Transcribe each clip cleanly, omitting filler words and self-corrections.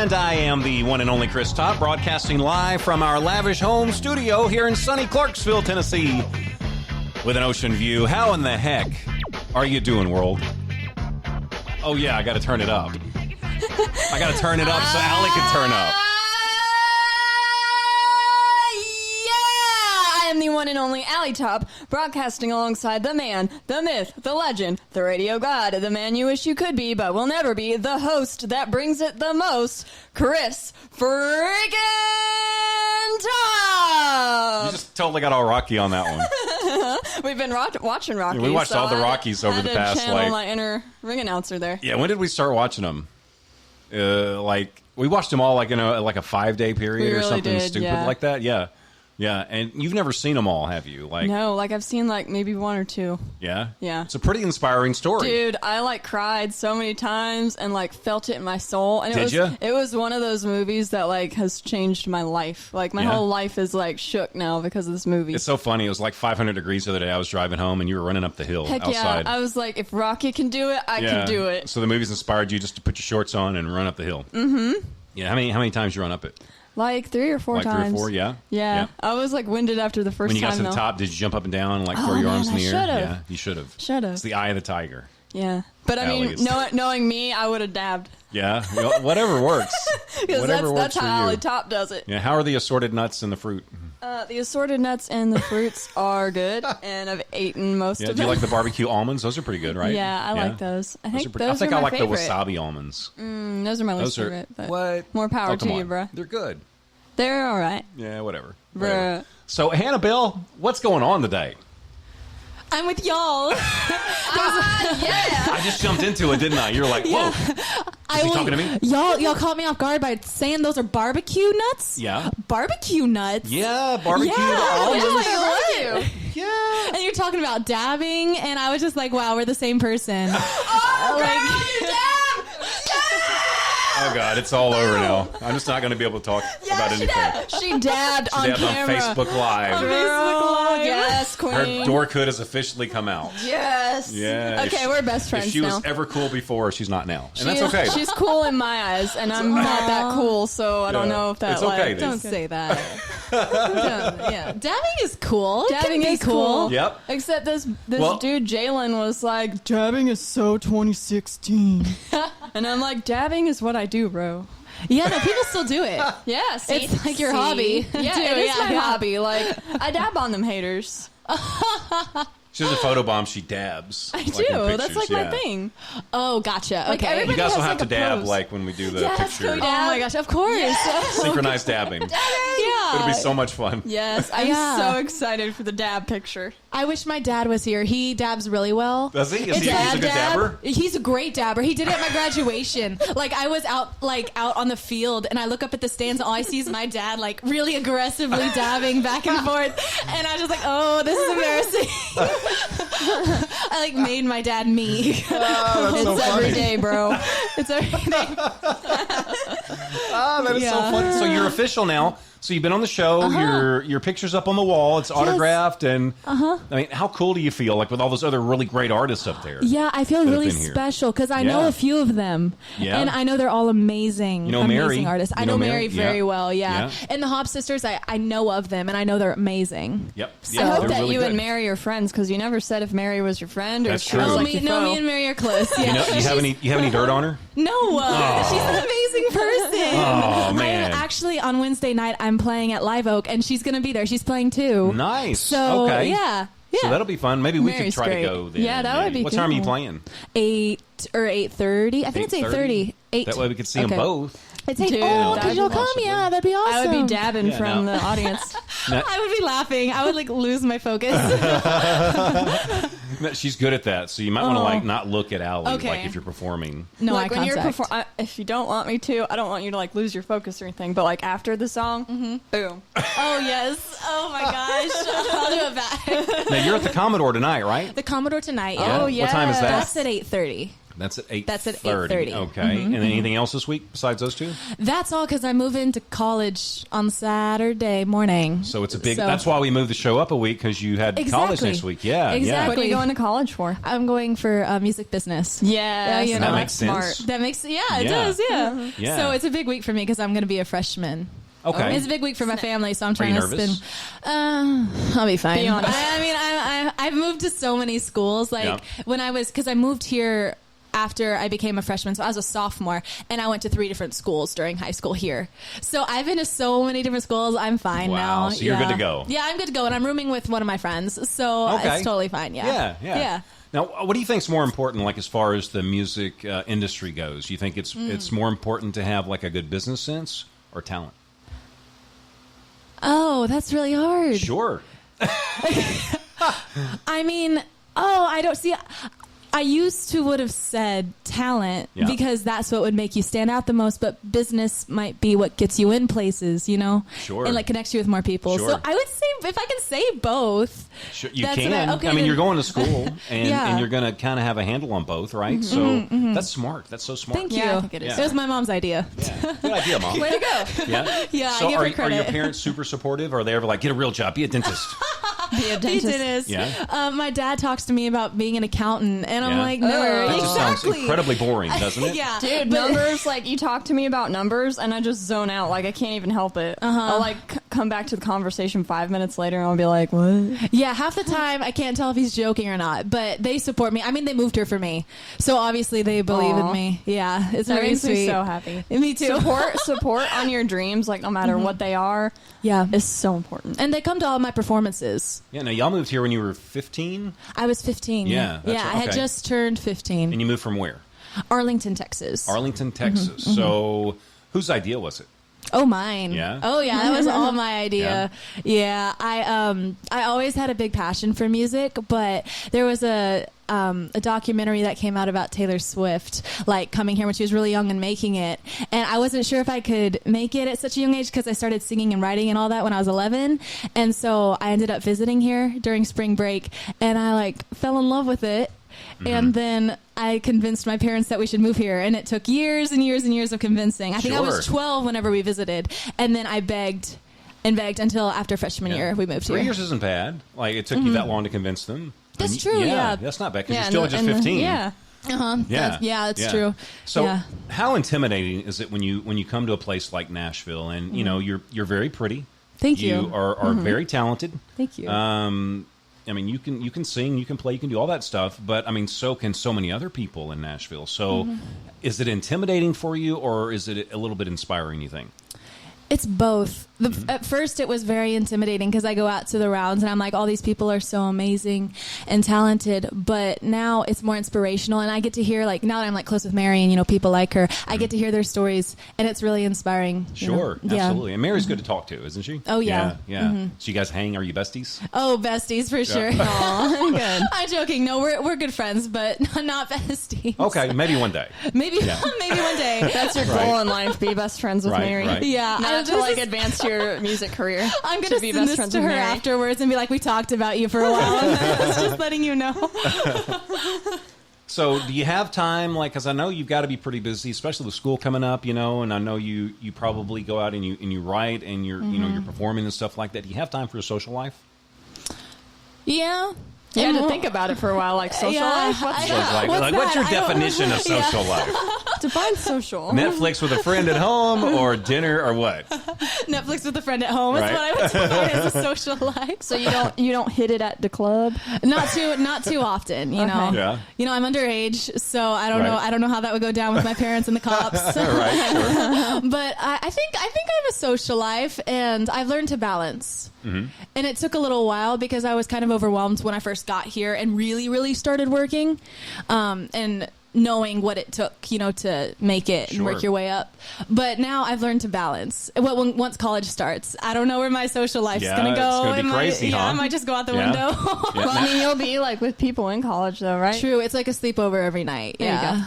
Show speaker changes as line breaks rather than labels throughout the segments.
And I am the one and only Chris Topp, broadcasting live from our lavish home studio here in sunny Clarksville, Tennessee, with an ocean view. How in the heck are you doing, world? Oh, yeah, I got to turn it up. I got to turn it up so Allie can turn up.
I am the one and only Allie Topp, broadcasting alongside the man, the myth, the legend, the radio god, the man you wish you could be but will never be, the host that brings it the most, Chris freaking Topp!
You just totally got all Rocky on that one.
We've been watching Rocky.
Yeah, we watched all the Rockies over the past,
channel my inner ring announcer there.
Yeah, when did we start watching them? We watched them all in a 5-day period or something stupid like that. Yeah. Yeah, and you've never seen them all, have you?
No, I've seen maybe one or two.
Yeah?
Yeah.
It's a pretty inspiring story.
Dude, I cried so many times and felt it in my soul. And
Did you?
It was one of those movies that has changed my life. My whole life is shook now because of this movie.
It's so funny. It was 500 degrees the other day. I was driving home and you were running up the hill outside.
Yeah. I was like, if Rocky can do it, I can do it.
So the movie's inspired you just to put your shorts on and run up the hill.
Mm-hmm.
Yeah, how many times you run up it?
3 or 4 times.
3 or 4, yeah?
Yeah. I was winded after the first time.
When you got to the top, did you jump up and down and throw your arms in the air?
Yeah,
you should have.
It's
the eye of the tiger.
Yeah. But knowing me, I would have dabbed.
Yeah, whatever works.
Because that's how Allie Topp does it.
Yeah, how are the assorted nuts and the fruit?
The assorted nuts and the fruits are good, and I've eaten most of them.
Do you like the barbecue almonds? Those are pretty good, right?
Yeah, I like those. I think
I
my
like
favorite.
the wasabi almonds.
Those are my least favorite. But
what?
More power to you, bro.
They're good.
They're all right.
Yeah, whatever.
Bruh.
So, Hannah-Bill, what's going on today?
I'm with y'all.
Yeah.
I just jumped into it, didn't I? You were like, whoa. Is he talking to me?
Y'all caught me off guard by saying those are barbecue nuts?
Yeah.
Barbecue nuts?
Yeah, barbecue almonds.
Yeah. And you're talking about dabbing, and I was just like, wow, we're the same person.
You dab!
Oh, God, it's all over now. I'm just not going to be able to talk about anything.
She dabbed on camera.
On Facebook Live.
Yes, queen.
Her dork hood has officially come out.
Yes.
Yeah.
Okay, we're best friends now.
If she was ever cool before, she's not now. And that's okay.
She's cool in my eyes, and I'm not that cool, so I don't know if that...
It's okay.
Don't say that. Dabbing is cool.
Dabbing is cool.
Yep.
Except this dude, Jalen, was like, dabbing is so 2016. And I'm like, dabbing is what I do, bro.
Yeah, no, people still do it.
Yeah,
it's like your hobby.
Yeah, it is my hobby. I dab on them haters.
She does a photo bomb. She dabs.
I do. That's my thing.
Oh, gotcha. Okay.
You guys will have to dab when we do the picture.
Oh my gosh, of course.
Yes.
Synchronized dabbing.
Yeah.
It'll be so much fun.
Yes, I'm so excited for the dab picture.
I wish my dad was here. He dabs really well.
Does he? Is he a good dabber?
He's a great dabber. He did it at my graduation. I was out on the field, and I look up at the stands, and all I see is my dad really aggressively dabbing back and forth. And I was just like, oh, this is embarrassing. I made my dad me.
Oh, that's
it's every day, bro.
It's every day.
That is so funny. So you're official now. So you've been on the show. Your picture's up on the wall. It's autographed, and I mean, how cool do you feel with all those other really great artists up there?
Yeah, I feel really special because I know a few of them, and I know they're all amazing.
You know
amazing
Mary.
artists. I know Mary very well. Yeah, and the Hop Sisters. I know of them, and I know they're amazing.
Yep.
So I hope that really you and Mary are friends because you never said if Mary was your friend or
That's true.
Me and Mary are close. Yeah.
You have any dirt on her?
No, she's an amazing person.
Oh man!
Actually, on Wednesday night, I'm playing at Live Oak, and she's going to be there. She's playing too.
Nice.
So
yeah. So that'll be fun. Maybe we could try to go then.
Yeah, that would be
What time are you playing?
8 or 8:30. I think it's 8:30. 8.
That way we could see them both.
It's could y'all come? Yeah, that'd be awesome.
I would be dabbing from the audience.
I would be laughing. I would lose my focus.
She's good at that, so you might want to not look at Allie if you're performing.
No eye
when
contact.
if you don't want me to, I don't want you to lose your focus or anything. But after the song, boom.
Oh yes. Oh my gosh. I'll do it back.
Now you're at the Commodore tonight, right?
The Commodore tonight.
Yeah.
Oh yeah.
What time is that?
That's at 8:30.
That's at 8:30.
That's at 8:30.
Okay. And then anything else this week besides those two?
That's all because I move into college on Saturday morning.
So it's a big. That's why we moved the show up a week, because you had college next week. Yeah.
Exactly.
What are you going to college for?
I'm going for music business.
Yeah,
you know,
that makes sense.
Smart.
That makes it does. Yeah.
Yeah.
So it's a big week for me because I'm going to be a freshman.
Okay.
It's a big week for my family, so I'm trying
you
to
nervous?
spend. I'll be fine.
Be honest.
I've moved to so many schools. Like when I was, because I moved here after I became a freshman, so I was a sophomore, and I went to 3 different schools during high school here. So I've been to so many different schools. I'm fine now.
So you're good to go.
Yeah, I'm good to go, and I'm rooming with one of my friends, so it's totally fine.
Yeah. Now, what do you think is more important, like as far as the music industry goes? You think it's more important to have like a good business sense or talent?
Oh, that's really hard.
Sure.
I mean, I don't see. I used to would have said talent because that's what would make you stand out the most, but business might be what gets you in places, you know?
Sure.
And like connects you with more people.
Sure.
So I would say, if I can say both.
Sure, you can. I mean, you're going to school and you're going to kind of have a handle on both, right? So that's smart. That's so smart.
Thank you.
Yeah, I think it is.
It was my mom's idea.
Yeah. Good idea, Mom.
Way to go.
Yeah?
Yeah,
So
I give her
are
credit.
your parents super supportive? Or are they ever like, get a real job, be a dentist?
Be a
He
dentist.
did.
Yeah.
My dad talks to me about being an accountant, and I'm like, no.
That just sounds
Exactly.
incredibly boring, doesn't it?
Yeah.
Dude, numbers, like, you talk to me about numbers, and I just zone out. Like, I can't even help it. I'll, like, come back to the conversation 5 minutes later, and I'll be like, what?
Yeah, half the time I can't tell if he's joking or not, but they support me. I mean, they moved here for me, so obviously they believe in me. Yeah, it's
That
very
makes
sweet.
me so happy.
Me too.
Support on your dreams, like, no matter what they are, is so important.
And they come to all my performances.
Yeah, now y'all moved here when you were 15?
I was 15.
Yeah,
Yeah, I had
okay.
just turned 15.
And you moved from where?
Arlington, Texas.
Arlington, Texas. So whose idea was it?
Oh, mine.
Yeah?
Oh, yeah. That was all my idea. Yeah. I always had a big passion for music, but there was a documentary that came out about Taylor Swift, like coming here when she was really young and making it. And I wasn't sure if I could make it at such a young age because I started singing and writing and all that when I was 11. And so I ended up visiting here during spring break, and I like fell in love with it. And then I convinced my parents that we should move here, and it took years and years and years of convincing. I think I was 12 whenever we visited, and then I begged and begged until after freshman year we moved here.
3 years isn't bad. Like, it took you that long to convince them.
That's
And
true, yeah.
That's not bad, because you're still just 15.
Yeah.
That's true.
So, how intimidating is it when you come to a place like Nashville, and you know you're very pretty.
Thank you.
You are very talented.
Thank you.
I mean, you can sing, you can play, you can do all that stuff, but I mean, so can so many other people in Nashville. So, is it intimidating for you, or is it a little bit inspiring, you think?
It's both. At first, it was very intimidating because I go out to the rounds and I'm like, all these people are so amazing and talented. But now it's more inspirational, and I get to hear, like, now that I'm like close with Mary and, you know, people like her, I get to hear their stories, and it's really inspiring.
Sure, absolutely. And Mary's good to talk to, isn't she?
Oh, yeah.
Yeah. So you guys hang? Are you besties?
Oh, besties for sure.
Aw, good.
I'm joking. No, we're good friends, but not besties.
Okay, maybe one day.
Maybe maybe one day.
That's your goal in life, be best friends with Mary.
Right.
Yeah.
Not to, like, advance your music career.
I'm going to
be
send
best
this
friends
to
with
her
Mary.
afterwards and be like, we talked about you for a while. And I was just letting you know.
So, do you have time? Like, because I know you've got to be pretty busy, especially with school coming up, you know. And I know you probably go out and you write and you're you're performing and stuff like that. Do you have time for a social life?
Yeah.
You had to think about it for a while, like social life. What's that?
What's your
that? I don't
definition of
know.
social life?
Define social.
Netflix with a friend at home, or dinner, or what?
Netflix with a friend at home is
Right.
what I would define as a social life.
So you don't hit it at the club.
Not too often, you know.
Yeah.
You know, I'm underage, so I don't know.
Right.
I don't know how that would go down with my parents and the cops.
Right, sure.
But I think I have a social life, and I've learned to balance. And it took a little while because I was kind of overwhelmed when I first got here and really started working, and knowing what it took, you know, to make it and work your way up. But now I've learned to balance. Well, once college starts, I don't know where my social life's going to go.
It's gonna be crazy, huh?
I might just go out the window.
Well, I mean, you'll be like with people in college, though, right?
True. It's like a sleepover every night.
There you go.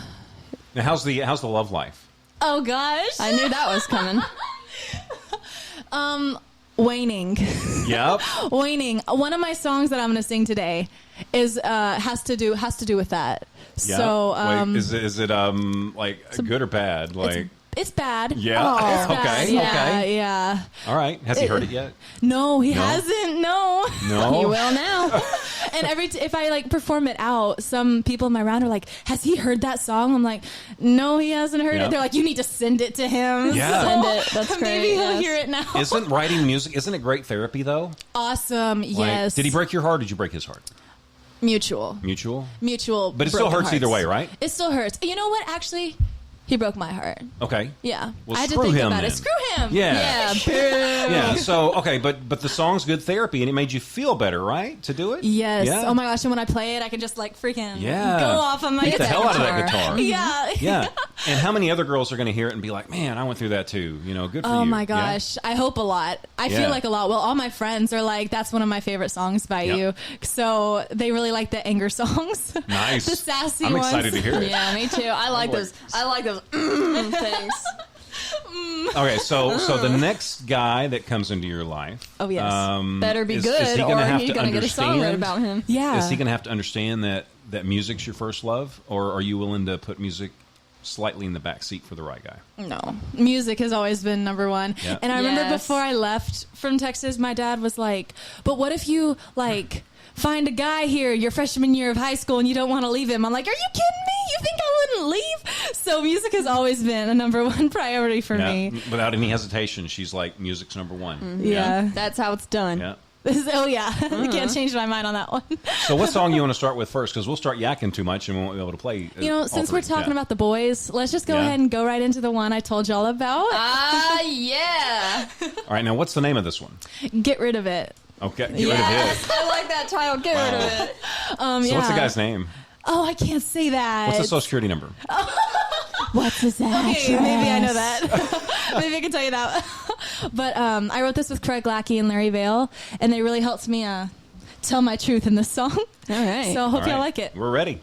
Now, how's the love life?
Oh gosh.
I knew that was coming.
Waning.
Yep.
Waning. One of my songs that I'm going to sing today is has to do with that.
Yeah.
So,
Wait, is it like good or bad? Like
it's bad.
Yeah.
It's
Okay.
bad. Yeah,
Okay.
yeah.
All right. Has he heard it yet?
No, he
No?
hasn't. No.
No.
You will now.
And if I like perform it out, some people in my round are like, "Has he heard that song?" I'm like, "No, he hasn't heard
Yeah.
it." They're like, "You need to send it to him."
Yeah.
So
Send it. That's
maybe
great,
he'll
yes.
hear it now.
Isn't writing music? Isn't it great therapy though?
Awesome.
Like,
Yes.
Did he break your heart? Or did you break his heart?
Mutual?
Mutual.
But
it still hurts either way, right?
It still hurts. You know what? Actually, he broke my heart.
Okay.
Yeah.
Well,
I had to
screw
think
him
about
then.
it. Screw him.
Yeah.
Yeah.
Yeah. So okay, but the song's good therapy, and it made you feel better, right? To do it.
Yes.
Yeah.
Oh my gosh. And when I play it, I can just like freaking
Yeah.
go off on my
Beat the hell out of that
guitar.
guitar.
Yeah.
Yeah. And how many other girls are going to hear it and be like, "Man, I went through that too." You know, good for you.
Oh my
Yeah?
gosh. I hope a lot. I
Yeah.
feel like a lot. Well, all my friends are like, that's one of my favorite songs by
Yeah.
you. So they really like the anger songs.
Nice.
The sassy
I'm
ones.
excited to hear it.
Yeah, me too. I like those. I like those things.
Okay, so the next guy that comes into your life,
Oh, yes.
Better be
is
good,
he gonna
or
have
he's
to
gonna get a song written
understand-
about him.
Yeah.
Is he going to have to understand that music's your first love, or are you willing to put music slightly in the back seat for the right guy?
No. Music has always been number one.
Yeah.
And I remember
Yes.
before I left from Texas, my dad was like, but what if you like find a guy here your freshman year of high school and you don't want to leave him? I'm like, are you kidding me? You think I wouldn't leave? So music has always been a number one priority for me.
Without any hesitation, she's like, music's number one.
Yeah.
That's how it's done.
Yeah.
Oh, yeah. I can't change my mind on that one.
So what song you want to start with first? Because we'll start yakking too much and we won't be able to play.
You know,
all
since
three.
we're talking
Yeah.
about the boys, let's just go
Yeah.
ahead and go right into the one I told y'all about.
Yeah.
All right, now what's the name of this one?
Get rid of it.
Okay, get
Yes, I like that title. Get rid of it.
rid of it. So what's the guy's name?
Oh, I can't say that.
What's the social security number?
What's his address?
Okay, maybe I know that. Maybe I can tell you that. But I wrote this with Craig Lackey and Larry Vale, and they really helped me tell my truth in this song.
All right.
So I hope
All
y'all
right,
like it.
We're ready.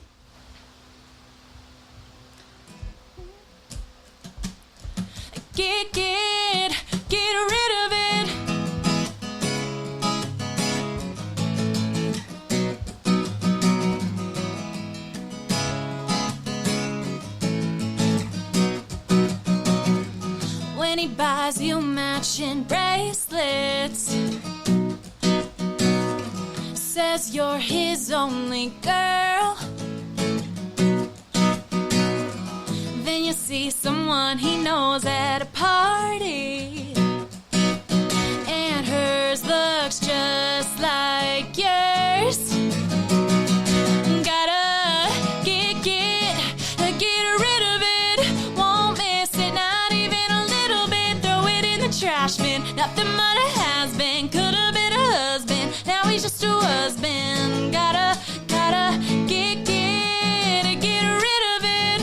Get rid of it. When he buys you matching bracelets, says you're his only girl. Then you see someone he knows at a party, and hers looks just like yours. Gotta get rid of it. Won't miss it, not even a little bit. Throw it in the trash bin. Nothing but a has been. Could have been a husband. Now he's just a husband. Gotta get rid of it.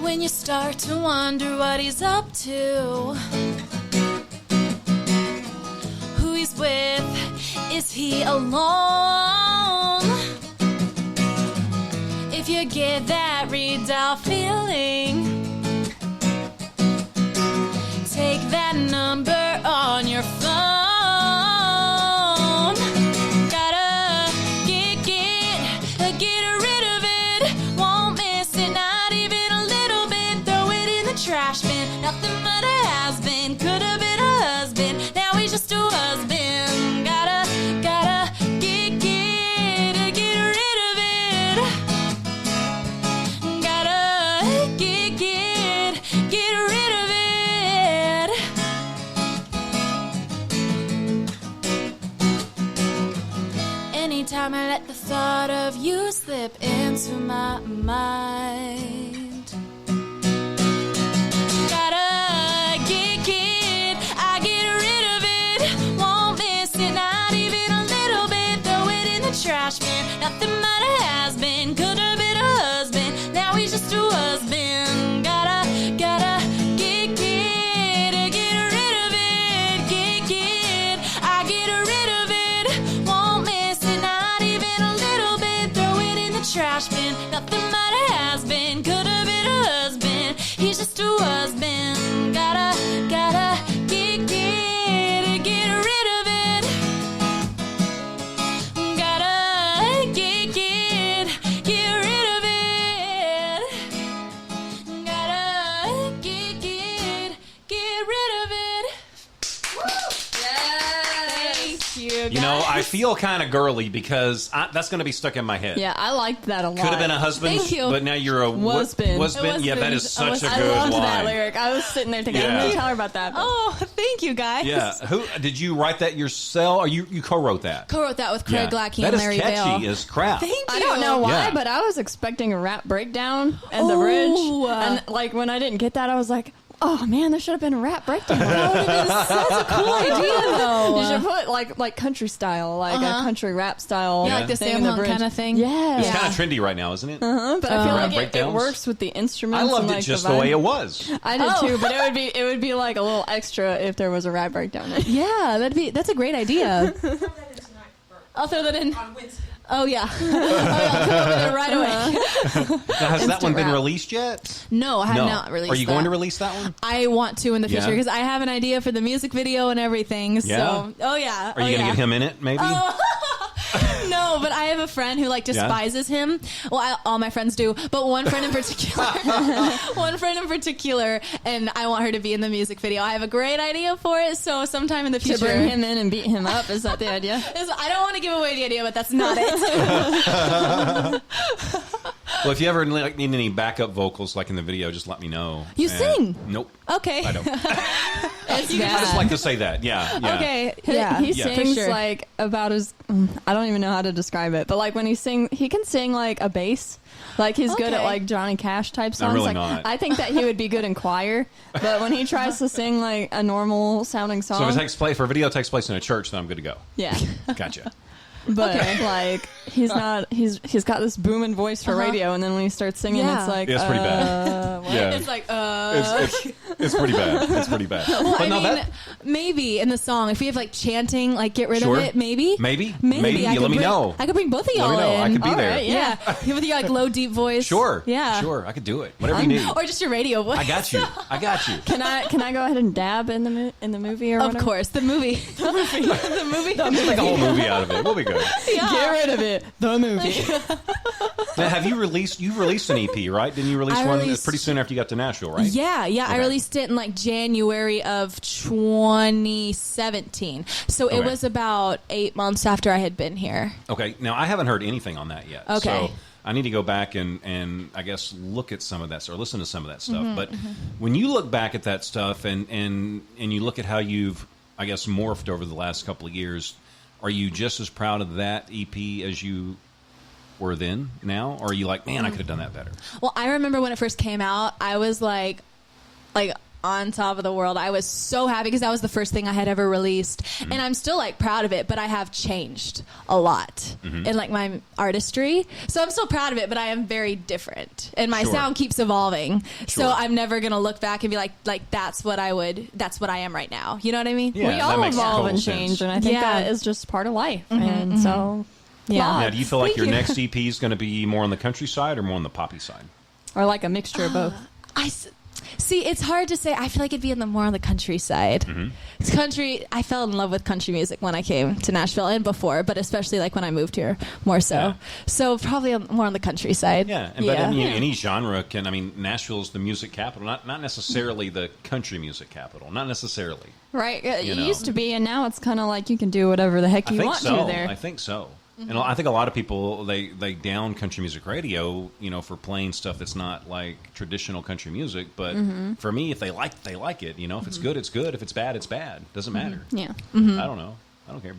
When you start to wonder what he's up to, who he's with, is he alone? If you get that redoubt feeling, take that number on your phone. Gotta get rid of it. Won't miss it, not even a little bit. Throw it in the trash bin. Nothing but a has been. Could have been a husband. Now he's just a husband. Gotta get rid of it. Gotta get rid of it. Anytime I let the thought of you slip into my mind, gotta get rid of it. Won't miss it, not even a little bit. Throw it in the trash bin. Nothing but a has been. Could have been a husband. Now he's just a husband. Gotta get rid of it. Get rid of it. Won't miss it, not even a little bit. Throw it in the trash bin. Nothing but a has been. you.
You know, I feel kind of girly because that's going to be stuck in my head.
Yeah, I liked that a lot.
Could have been a husband,
Thank you.
but now you're a
Wasbin.
Yeah, that is such a
I
good
loved
line.
that lyric. I was sitting there thinking, I'm going to tell her about that. But
Oh, thank you, guys.
Yeah, who did you write that yourself, or you co-wrote that?
Co-wrote that with Craig Lackey
That
and
is
Larry
catchy
Bale.
as crap.
Thank you.
I don't know why,
Yeah.
but I was expecting a rap breakdown and the bridge. And like when I didn't get that, I was like, oh man, there should have been a rap breakdown. That would have been such a cool idea, though. You should put like country style, like a country rap style.
Yeah, like the
thing in
Sam Hunt
bridge.
kind of thing.
Yeah.
It's kind of trendy right now, isn't it?
But I feel
Rap
like it
breakdowns.
works with the instruments.
I loved
and,
it
like,
just
the
the way
vibe.
it was.
I did too, but it would be like a little extra if there was a rap breakdown.
Yeah, that's a great idea. I'll throw that in. Oh yeah. I'll come over there right away.
Now, has that one been
rap.
released yet?
No, I have not released
Are you
that.
going to release that one?
I want to in the future
Yeah?
because I have an idea for the music video and everything.
Yeah?
So, oh yeah.
Are you going to get him in it, maybe?
No, but I have a friend who like despises him. Well, all my friends do, but one friend in particular, and I want her to be in the music video. I have a great idea for it, so sometime in the
To
future.
bring him in and beat him up, is that the idea?
I don't want to give away the idea, but that's not it.
Well, if you ever need any backup vocals like in the video, just let me know.
You sing?
Nope.
Okay.
I don't.
It's
I just like to say that. Yeah.
Okay.
He,
Yeah.
he
Yeah.
sings
For sure.
like about his. I don't even know how to describe it, but like when he can sing like a bass. Like he's good at
Okay.
like Johnny Cash type songs.
really
like
not.
I think that he would be good in choir, but when he tries to sing like a normal sounding song,
So if a video takes place in a church, then I'm good to go.
yeah.
Gotcha.
But like he's not. He's got this booming voice for radio, and then when he starts singing,
Yeah.
it's like
It's pretty bad.
what?
Yeah.
It's like,
It's pretty bad. It's pretty bad.
Well,
But
I
no,
mean,
that
maybe in the song, if we have like chanting, like get rid
Sure.
of it, maybe.
Maybe.
I
You
could
let me
bring-
know.
I could bring both of y'all
Let me know.
in.
I could be
All
there.
right,
Yeah. With your like low, deep voice.
Sure.
Yeah.
Sure. I could do it. Whatever you need.
Or just your radio voice.
I got you. I got you.
Can I go ahead and dab in the movie or
Of
whatever?
course, the movie. The movie.
Just make a whole movie out of it. We'll be good.
Get rid of it. The movie.
Now, you've released an EP, right? Didn't you release
I
one
released-
pretty soon after you got to Nashville, right?
Yeah. I
Okay.
released it in like January of 2017. So it
Okay.
was about 8 months after I had been here.
Okay. Now, I haven't heard anything on that yet.
Okay.
So I need to go back and I guess look at some of that or listen to some of that stuff.
Mm-hmm,
But when you look back at that stuff and you look at how you've, I guess, morphed over the last couple of years, are you just as proud of that EP as you were then now? Or are you like, man, I could have done that better?
Well, I remember when it first came out, I was like on top of the world. I was so happy because that was the first thing I had ever released. And I'm still like proud of it, but I have changed a lot in like my artistry. So I'm still proud of it, but I am very different. And my
Sure.
sound keeps evolving. So
Sure.
I'm never going to look back and be like that's what I am right now. You know what I mean?
Yeah,
We
that
all
makes
evolve
total
and
sense.
change, and I think
Yeah.
that is just part of life. And so,
Yeah.
Now, do you feel like
Thank
your
you.
next EP is going to be more on the country side or more on the poppy side?
or like a mixture of both.
See, it's hard to say. I feel like it'd be more on the countryside. It's country. I fell in love with country music when I came to Nashville and before, but especially like when I moved here more so.
Yeah.
So probably more on the countryside.
Yeah, but I mean, any genre can. I mean, Nashville's the music capital, not necessarily the country music capital, not necessarily.
Right. It
You know.
used to be, and now it's kind of like you can do whatever the heck
I
you
think
want
so.
to there.
I think so. And I think a lot of people they down country music radio, for playing stuff that's not like traditional country music. But for me, if they like it. If it's good, it's good. If it's bad, it's bad. Doesn't matter.
Yeah.
I don't know. I don't care.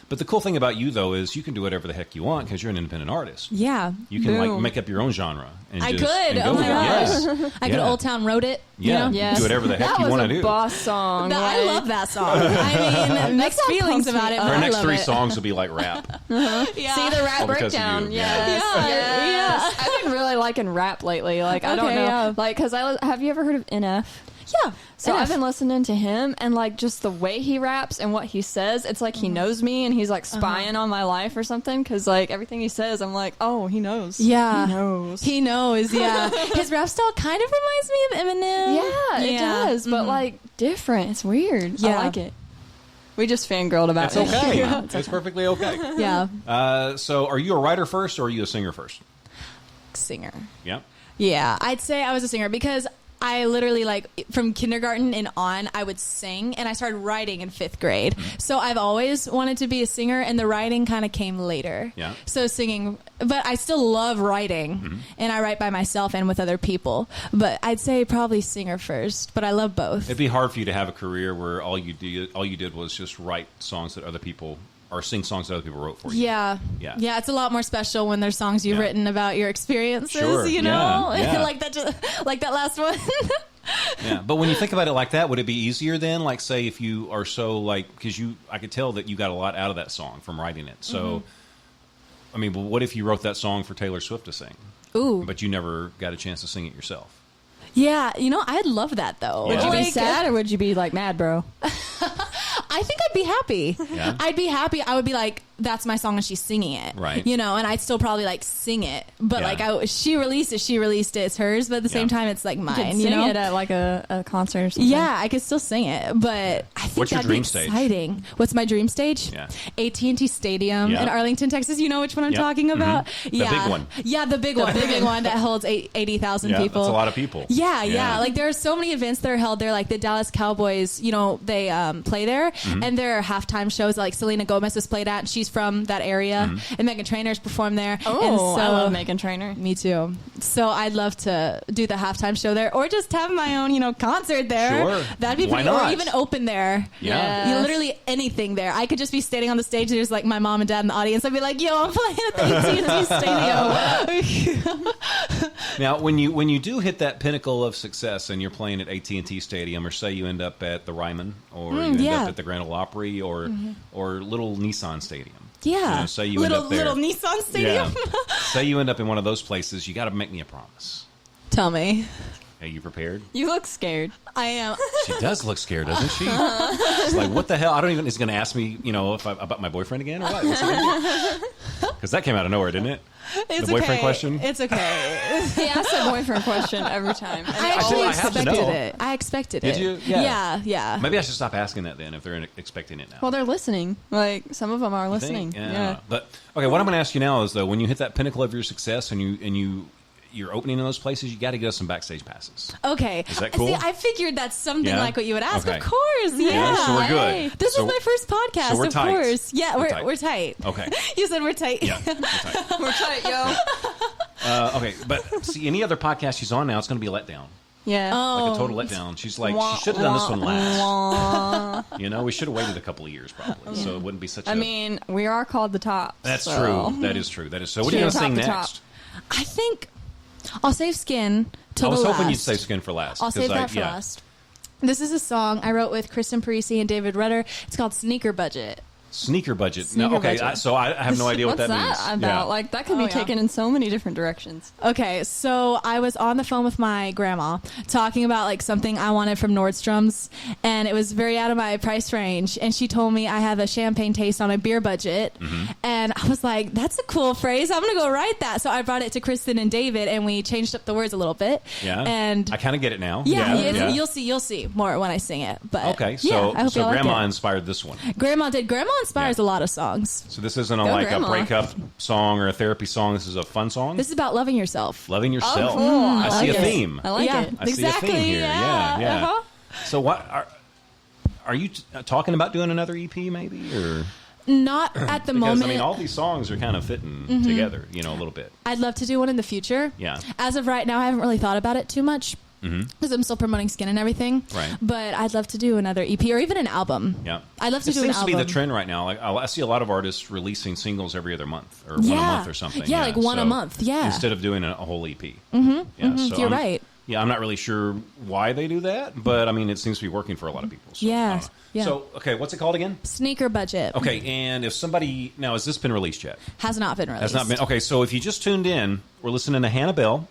But the cool thing about you though is you can do whatever the heck you want because you're an independent artist.
Yeah.
You can like
Boom.
make up your own genre. And
I
just,
could.
and go
Oh my
with it.
gosh.
Yeah.
I could
Yeah.
Old Town Road It.
Yeah.
You know?
Yes.
Do whatever the heck
that
you
was
want
a
to do.
boss song.
I
like-
love that song. I mean, mixed
song
feelings
pumps me
about it.
up.
But
Our
I
next
love
three
it.
songs will be like rap.
Yeah.
See the rap
All because of
breakdown.
you.
Yes.
Yeah.
Yes. I've been really liking rap lately. Like I don't
Okay,
know.
yeah.
Like because have you ever heard of NF?
Yeah.
So
NF.
I've been listening to him, and like just the way he raps and what he says, it's like he knows me, and he's like spying on my life or something. Because like everything he says, I'm like, oh, he knows.
Yeah.
he knows.
He knows, yeah. His rap style kind of reminds me of Eminem.
Yeah, it does, but like different. It's weird.
Yeah.
I like it. We just fangirled about
It's
it.
okay.
Yeah.
It's perfectly okay.
Yeah.
So are you a writer first or are you a singer first?
Singer.
Yeah.
Yeah, I'd say I was a singer because I literally, like, from kindergarten and on, I would sing, and I started writing in 5th grade. So I've always wanted to be a singer, and the writing kind of came later.
Yeah.
So singing, but I still love writing, and I write by myself and with other people. But I'd say probably singer first, but I love both.
It'd be hard for you to have a career where all you did was just write songs that other people, or sing songs that other people wrote for you.
Yeah. It's a lot more special when there's songs you've written about your experiences,
Sure.
you know?
Yeah.
like that last one.
Yeah, but when you think about it like that, would it be easier then? Like, say, if you are so, like, because I could tell that you got a lot out of that song from writing it. So, I mean, but what if you wrote that song for Taylor Swift to sing?
Ooh.
But you never got a chance to sing it yourself?
Yeah, I'd love that, though.
Would you be
Like,
sad or would you be like mad, bro?
I think I'd be happy.
Yeah?
I'd be happy. I would be like, that's my song and she's singing it.
Right.
And I'd still probably like sing it. But
Yeah.
she released it. It's hers. But at the same time, it's like
You
mine.
could sing it at like a concert or something.
Yeah, I could still sing it, but I think
What's your
that'd
dream
be
stage?
exciting. What's my dream stage?
Yeah.
AT&T Stadium
Yeah.
in Arlington, Texas. You know which one I'm
Yeah.
talking about?
The big one.
Yeah, the big one. The big one that holds 80,000
Yeah,
people.
that's a lot of people.
Yeah. Like there are so many events that are held there. Like the Dallas Cowboys, they play there, and there are halftime shows that, like Selena Gomez has played at. And she's from that area, and Meghan Trainor's performed there.
Oh,
and so,
I love Meghan Trainor.
Me too. So I'd love to do the halftime show there, or just have my own, concert there.
Sure.
That'd be
Why
pretty. Or
not?
even open there.
Yeah.
Literally anything there. I could just be standing on the stage, and there's like my mom and dad in the audience. I'd be like, "Yo, I'm playing at the AT&T Stadium."
Now, when you do hit that pinnacle of success and you're playing at AT&T Stadium, or say you end up at the Ryman, or you end up at the Grand Ole Opry, or little Nissan Stadium.
Yeah.
Say you end up there.
Little Nissan Stadium.
Yeah. Say you end up in one of those places, you got to make me a promise.
Tell me.
Are you prepared?
You look scared.
I am.
She does look scared, doesn't she? It's like, what the hell? I don't even. He's going to ask me, about my boyfriend again, or what? Because that came out of nowhere, didn't it?
It's
the boyfriend
okay.
question.
It's okay.
He asks a boyfriend question every time. And
I
it
actually
always
have to
expected
know.
it. I expected
Did
it.
you?
Yeah.
Maybe I should stop asking that then if they're expecting it now.
Well, they're listening. Like, some of them are
You
listening.
think? Yeah. But okay, what I'm going to ask you now is though, when you hit that pinnacle of your success and you're opening in those places, you got to get us some backstage passes.
Okay.
Is that cool?
See, I figured that's something
Yeah?
like what you would ask.
Okay.
Of course. Yeah.
Yeah, so we're good.
Hey, This
So-
is my first podcast.
so we're
of
tight.
course. Yeah, we're tight.
Okay.
You said we're tight.
Yeah. we're tight.
We're tight, yo.
Okay, but see, any other podcast she's on now, it's going to be a letdown.
Yeah.
Like a total letdown. She's like, she should have done this one last. We should have waited a couple of years probably, so it wouldn't be such.
I mean, we are called the Top.
that's
so.
true. That is true. That is so. What are you going to
Top
sing
the top.
next?
I think I'll save Skin till
I was
the
hoping
last.
you'd say Skin for last.
I'll
'cause
save that for last. This is a song I wrote with Kristen Parisi and David Rudder. It's called Sneaker Budget.
Sneaker budget.
Sneaker
No, okay.
budget.
So I have no idea what
What's
that means.
about?
Yeah.
Like, that could be
yeah.
taken in so many different directions.
Okay, so I was on the phone with my grandma talking about like something I wanted from Nordstrom's, and it was very out of my price range. And she told me I have a champagne taste on a beer budget, and I was like, "That's a cool phrase. I'm gonna go write that." So I brought it to Kristen and David, and we changed up the words a little bit.
Yeah.
and
I kind of get it now.
yeah, you'll see more when I sing it. But
Okay,
yeah,
so
I hope y'all
Grandma
like it.
inspired this one.
Grandma did. Grandma inspires
Yeah.
a lot of songs.
So this isn't a
Grandma.
breakup song or a therapy song. This is a fun song.
This is about loving yourself.
Loving yourself.
Oh, cool.
I see a
like it.
theme.
I like
yeah,
it.
I see a
exactly.
theme here. Yeah.
Uh-huh.
So what are you talking about doing another EP maybe or?
Not at the
Because
moment.
I mean, all these songs are kind of fitting together, a little bit.
I'd love to do one in the future.
Yeah.
As of right now, I haven't really thought about it too much because I'm still promoting Skin and everything.
Right.
But I'd love to do another EP or even an album.
Yeah,
I'd love to
it
do an
seems to
album.
be the trend right now. Like I see a lot of artists releasing singles every other month or one a
Yeah.
month or something.
Yeah, like one a
so
month, yeah.
instead of doing a whole EP. Yeah, so
You're right.
Yeah, I'm not really sure why they do that, but I mean, it seems to be working for a lot of people. So,
Yeah,
I don't know.
yeah.
So, okay, what's it called again?
Sneaker Budget.
Okay, and if somebody now has this been released yet?
Has not been released.
Has not been. Okay, so if you just tuned in, we're listening to Hannah Bell.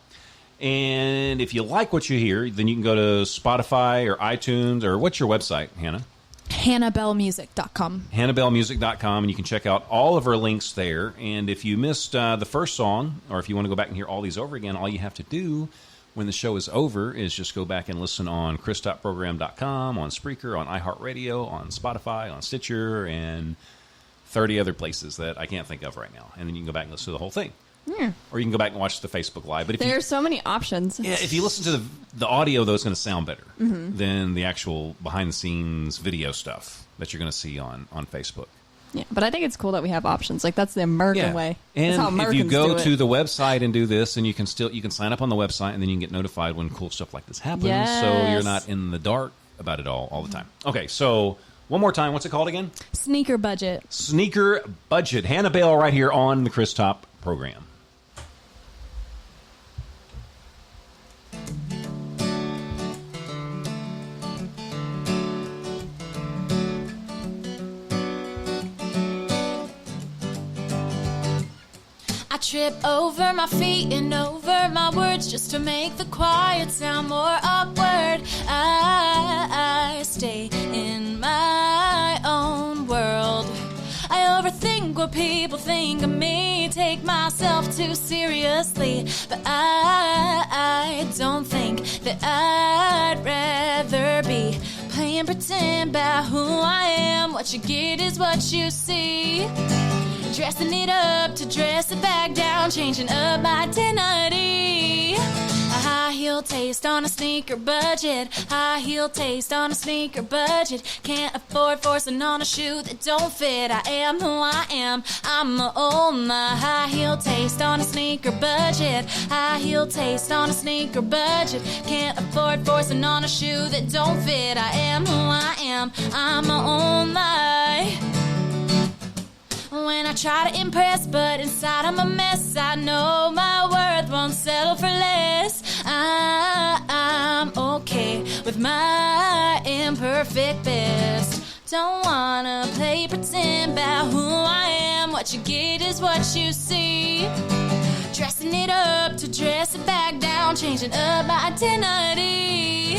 And if you like what you hear, then you can go to Spotify or iTunes or what's your website, Hannah?
HannahBellMusic.com.
HannahBellMusic.com, and you can check out all of our links there. And if you missed the first song, or if you want to go back and hear all these over again, all you have to do when the show is over is just go back and listen on ChrisTopProgram.com, on Spreaker, on iHeartRadio, on Spotify, on Stitcher, and 30 other places that I can't think of right now. And then you can go back and listen to the whole thing. Or you can go back and watch the Facebook Live. But if
There are so many options.
Yeah, if you listen to the audio, though, it's going to sound better than the actual behind-the-scenes video stuff that you're going to see on Facebook.
Yeah, but I think it's cool that we have options. Like, that's the American way.
And
that's how
if
Americans
you go
do
to
it.
the website and do this, and you can sign up on the website, and then you can get notified when cool stuff like this happens.
Yes.
So you're not in the dark about it all the time. Okay, so one more time. What's it called again?
Sneaker budget.
Sneaker Budget. Hannah Bale right here on the Chris Top program.
I trip over my feet and over my words just to make the quiet sound more awkward. I stay in my own world. I overthink what people think of me, take myself too seriously. But I don't think that I'd rather be playing pretend about who I am. What you get is what you see. Dressing it up to dress it back down, changing up my identity. A high heel taste on a sneaker budget. High heel taste on a sneaker budget. Can't afford forcing on a shoe that don't fit. I am who I am. I'ma own my high heel taste on a sneaker budget. High heel taste on a sneaker budget. Can't afford forcing on a shoe that don't fit. I am who I am. I'ma own my. When I try to impress, but inside I'm a mess. I know my worth won't settle for less. I'm okay with my imperfect best. Don't wanna play pretend about who I am. What you get is what you see. Dressing it up to dress it back down, changing up my identity.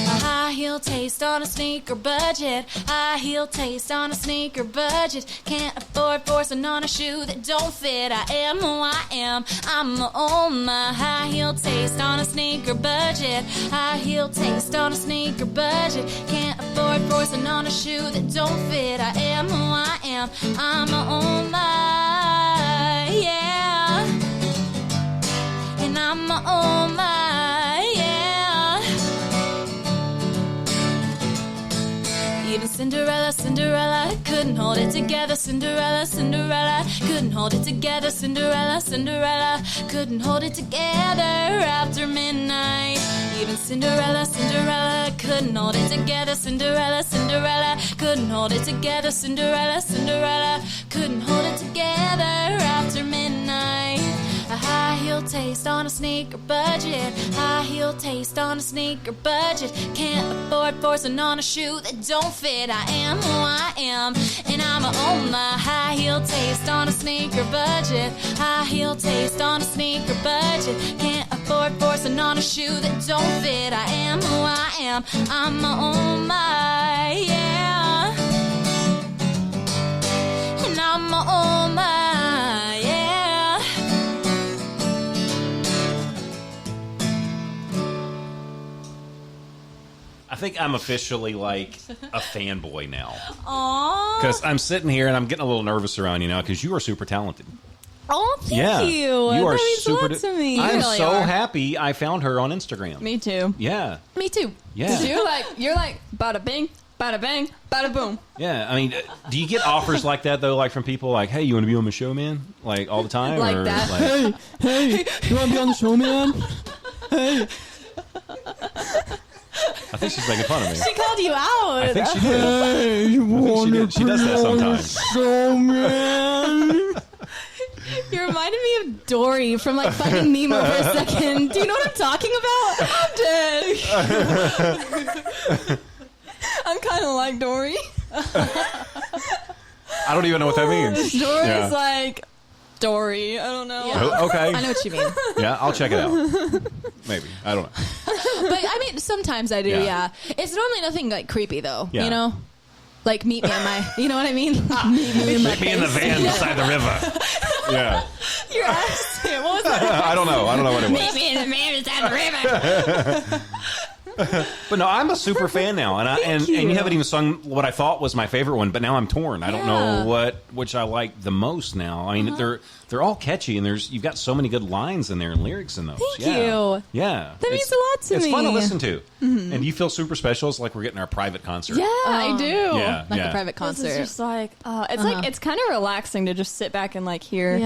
A high heel taste on a sneaker budget. High heel taste on a sneaker budget. Can't afford forcing on a shoe that don't fit. I am who I am. I'ma own my high heel taste on a sneaker budget. High heel taste on a sneaker budget. Can't afford forcing on a shoe that don't fit. I am who I am. I'ma own my, yeah. And I'ma own my, yeah. Even Cinderella, Cinderella couldn't hold it together. Cinderella, Cinderella couldn't hold it together. Cinderella, Cinderella couldn't hold it together after midnight. Even Cinderella, Cinderella couldn't hold it together. Cinderella, Cinderella couldn't hold it together. Cinderella, Cinderella couldn't hold it together after midnight. A high heel taste on a sneaker budget. High heel taste on a sneaker budget. Can't afford forcing on a shoe that don't fit. I am who I am, and I'ma own my high heel taste on a sneaker budget. High heel taste on a sneaker budget. Can't afford forcing on a shoe that don't fit. I am who I am. I'ma own my, yeah. And I'ma own my, yeah.
I think I'm officially like a fanboy now.
Aww.
Because I'm sitting here and I'm getting a little nervous around you now because you are super talented.
Oh, thank
Yeah.
you.
You are
That means
super
a lot to me.
I'm
really
so
are.
happy I found her on Instagram.
Me too.
Yeah.
Me too.
Yeah.
You're like, bada bing, bada bang, bada boom.
Yeah. I mean, do you get offers like that, though, like from people like, hey, you want to be on the show, man? Like all the time?
Like
or
that.
Like,
Hey, you want to be on the show, man? Hey.
I think she's making fun of me.
She called you out.
I think she did.
Hey, you
I think she does that sometimes.
show, man?
You reminded me of Dory from like Finding Nemo for a second. Do you know what I'm talking about?
I'm dead. I'm kind of like Dory.
I don't even know what that means.
Dory's
Yeah.
like Dory. I don't know.
Yeah.
Oh, okay.
I know what you mean.
Yeah, I'll check it out. Maybe. I don't know.
But I mean, sometimes I do,
Yeah.
yeah. It's normally nothing like creepy though,
Yeah.
you know? Like meet me in my, you know what I mean? Meet me in my
Meet me in the van beside the river. Yeah.
Your accent. What was that?
I don't know. I don't know what it was.
Meet me in the van beside the river.
But no, I'm a super fan now, and you haven't even sung what I thought was my favorite one, but now I'm torn. I don't know which I like the most now. I mean, they're all catchy, and you've got so many good lines in there and lyrics in those.
Thank you.
Yeah,
That means a lot to me.
It's fun to listen to, and you feel super special. It's like we're getting our private concert.
Yeah, I do.
Yeah,
like a private concert.
It's just like it's kind of relaxing to just sit back and like hear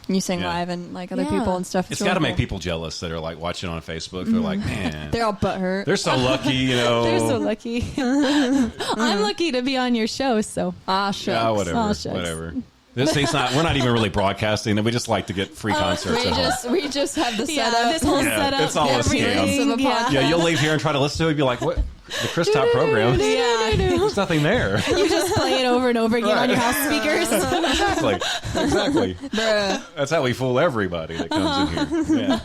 you sing live and like other people and stuff.
It's got to make people jealous that are like watching on Facebook. They're like, man,
they're all butthurt.
They're so lucky, you know.
They're so lucky. I'm lucky to be on your show. So
shucks.
Yeah, whatever.
Aw, shucks.
Whatever. This thing's not. We're not even really broadcasting. We just like to get free concerts.
We just have the setup.
This whole setup.
It's all a scam.
Yeah.
You'll leave here and try to listen to it and be like, what? The Chris Top program?
Yeah.
There's nothing there.
You just play it over and over again on your house speakers.
Exactly.
Bruh.
That's how we fool everybody that comes in here. Yeah.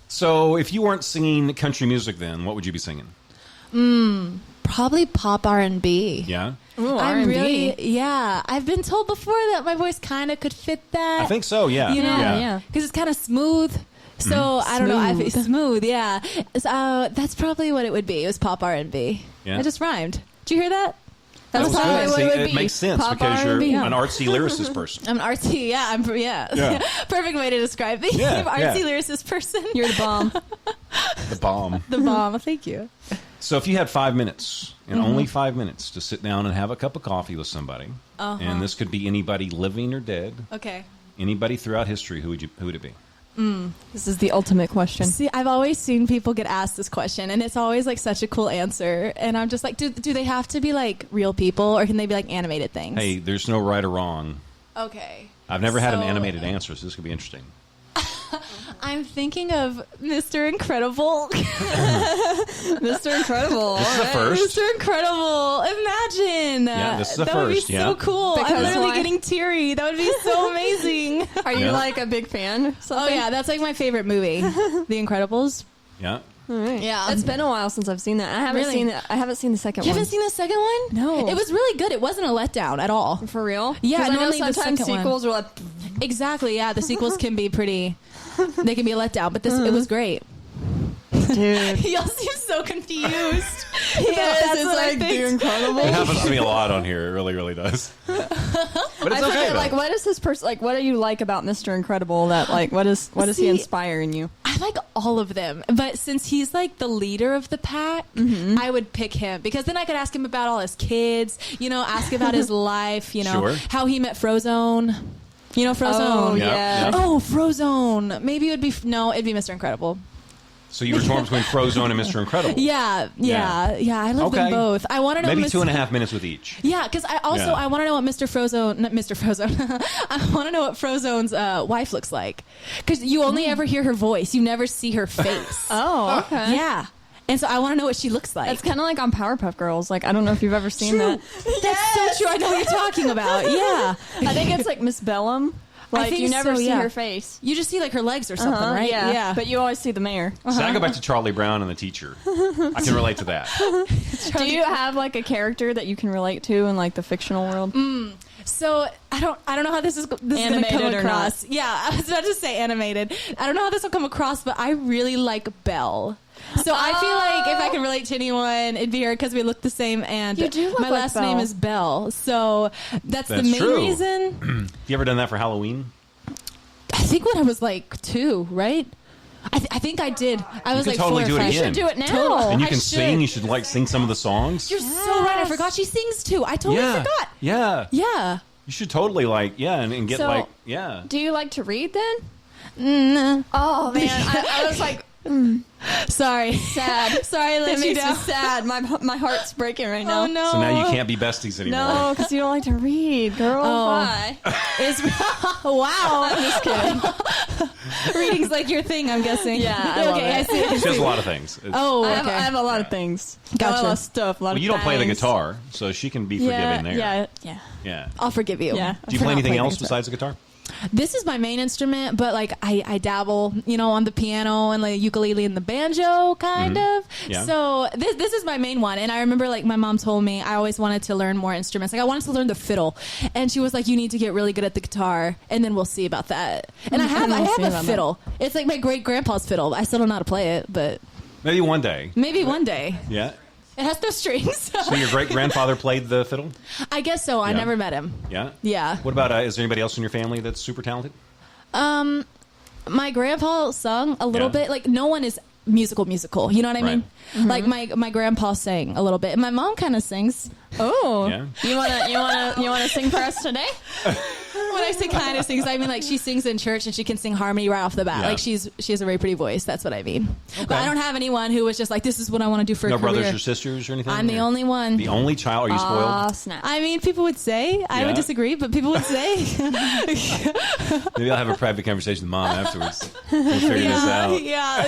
So, if you weren't singing country music, then what would you be singing?
Probably pop R&B.
Yeah.
Ooh,
I'm
R&B.
really, I've been told before that my voice kind of could fit that.
I think so. Yeah.
You know,
Yeah.
because it's kind of smooth. So I don't know. I feel smooth. Yeah. So that's probably what it would be. It was pop R&B.
Yeah.
It just rhymed. Did you hear that?
That's
was
probably
good.
what
See,
it would
it
be.
makes sense
Pop
because you're
R&B.
an artsy lyricist person.
I'm an artsy. Yeah.
Yeah.
Perfect way to describe me.
Yeah,
I'm an artsy lyricist person.
You're the bomb.
The bomb.
the bomb. Thank you.
So if you had 5 minutes, and only 5 minutes, to sit down and have a cup of coffee with somebody, and this could be anybody living or dead,
Okay.
anybody throughout history, who would it be?
This is the ultimate question.
See, I've always seen people get asked this question, and it's always like such a cool answer. And I'm just like, do they have to be like real people, or can they be like animated things?
Hey, there's no right or wrong.
Okay.
I've never had an
So-
animated answer, so this could be interesting.
I'm thinking of Mr. Incredible.
Mr. Incredible.
This is a first.
Mr. Incredible. Imagine.
Yeah, this is a
that
first,
would be
yeah.
so cool.
Because
I'm literally
why?
getting teary. That would be so amazing.
Are you
Yeah.
like a big fan? Or
Oh
something?
yeah, that's like my favorite movie, The Incredibles.
Yeah.
All right.
Yeah.
It's been a while since I've seen that. I haven't
Really?
seen it. I haven't seen the second
You
one.
haven't seen the second one?
No.
It was really good. It wasn't a letdown at all.
For real?
Yeah,
'Cause I know
normally the
sometimes
second one.
sequels are like.
Exactly. Yeah, the sequels can be pretty. They can be a letdown, but this it was great.
Dude.
Y'all seem so confused.
Yes,
That's
it's
what I
like
think.
The Incredible.
It happens to me a lot on here. It really, really does. But it's
I
okay,
forget,
though.
like, what is this person like? What do you like about Mr. Incredible? That like, what does he
See,
inspire in you?
I like all of them, but since he's like the leader of the pack, I would pick him because then I could ask him about all his kids, ask about his life,
Sure.
how he met Frozone. You know Frozone?
Oh,
Yeah,
yeah.
yeah.
Oh, Frozone. Maybe it would be it'd be Mr. Incredible.
So you were torn between Frozone and Mr. Incredible.
Yeah. I love them both. I want to know
Maybe
Mr.
2.5 minutes with each.
Yeah, because I want to know what Mr. Frozone. I want to know what Frozone's wife looks like because you only ever hear her voice. You never see her face.
Oh, okay.
Yeah. And so I want to know what she looks like.
It's kind of like on Powerpuff Girls. Like, I don't know if you've ever seen that.
That's so true. I know what you're talking about. Yeah.
I think it's like Miss Bellum. Like,
think
you never
so,
see
yeah.
her face.
You just see like her legs or something, right?
Yeah. But you always see the mayor.
So I go back to Charlie Brown and the teacher. I can relate to that.
Do you have like a character that you can relate to in like the fictional world?
So I don't know how this is going to
Animated
come
or
across. Yeah, I was about to say animated. I don't know how this will come across, but I really like Belle. So I feel like if I can relate to anyone, it'd be her because we look the same, and
You do look
my
like
last
Belle.
name is Belle. So that's the
That's
main
true.
reason.
You ever done that for Halloween?
I think when I was like 2, right? I think I did. I was
could
like
totally
4
do
or
it
5.
again.
You should do it now.
Total.
And you
I
can
should.
sing. You should sing some of the songs.
You're so right. I forgot she sings too. I totally
yeah.
forgot.
Yeah.
Yeah.
You should totally and get
So-
yeah.
Do you like to read then?
Mm,
Oh man, I was like
sorry.
sad.
Sorry, I let
It
you
makes me
down.
sad. My heart's breaking right now.
Oh no.
So now you can't be besties anymore.
No, because you don't like to read, girl.
Oh.
Why?
It's wow.
I'm just kidding.
Reading's like your thing, I'm guessing.
Yeah, I love
okay,
it.
I see.
She has a lot of things. It's-
Oh,
I
okay.
have a lot of things.
Gotcha.
A lot of stuff. A lot
well,
of
you don't play the
bangs.
guitar, so she can be forgiving there.
Yeah.
Yeah.
I'll forgive you.
Yeah.
Do you
For
play
not
anything
playing
else
the guitar.
besides the guitar?
This is my main instrument, but like I dabble, on the piano and like ukulele and the banjo, kind of.
Yeah.
So this is my main one, and I remember like my mom told me I always wanted to learn more instruments. Like I wanted to learn the fiddle, and she was like, "You need to get really good at the guitar, and then we'll see about that." And I have
we'll see
a
about
fiddle. It's like my great grandpa's fiddle. I still don't know how to play it, but
Maybe one day.
Maybe one day.
Yeah.
It has no strings.
So your great-grandfather played the fiddle?
I guess so. I
Yeah.
never met him.
Yeah?
Yeah.
What about, is there anybody else in your family that's super talented?
My grandpa sung a little
Yeah.
bit. Like, no one is musical. You know what I
Right.
mean? Like my grandpa sang a little bit. And my mom kind of sings.
Oh,
Yeah.
you wanna sing for us today?
When I say kind of sings, I mean like she sings in church and she can sing harmony right off the bat.
Yeah.
Like she has a very pretty voice. That's what I mean.
Okay.
But I don't have anyone who was just like, this is what I want to do for
No
a career.
brothers or sisters or anything?
I'm the
Or-
only one.
The only child? Are you spoiled?
Aw, snap.
I mean, people would say. I
Yeah.
would disagree, but people would say.
Maybe I'll have a private conversation with Mom afterwards. We'll figure this out.
Yeah,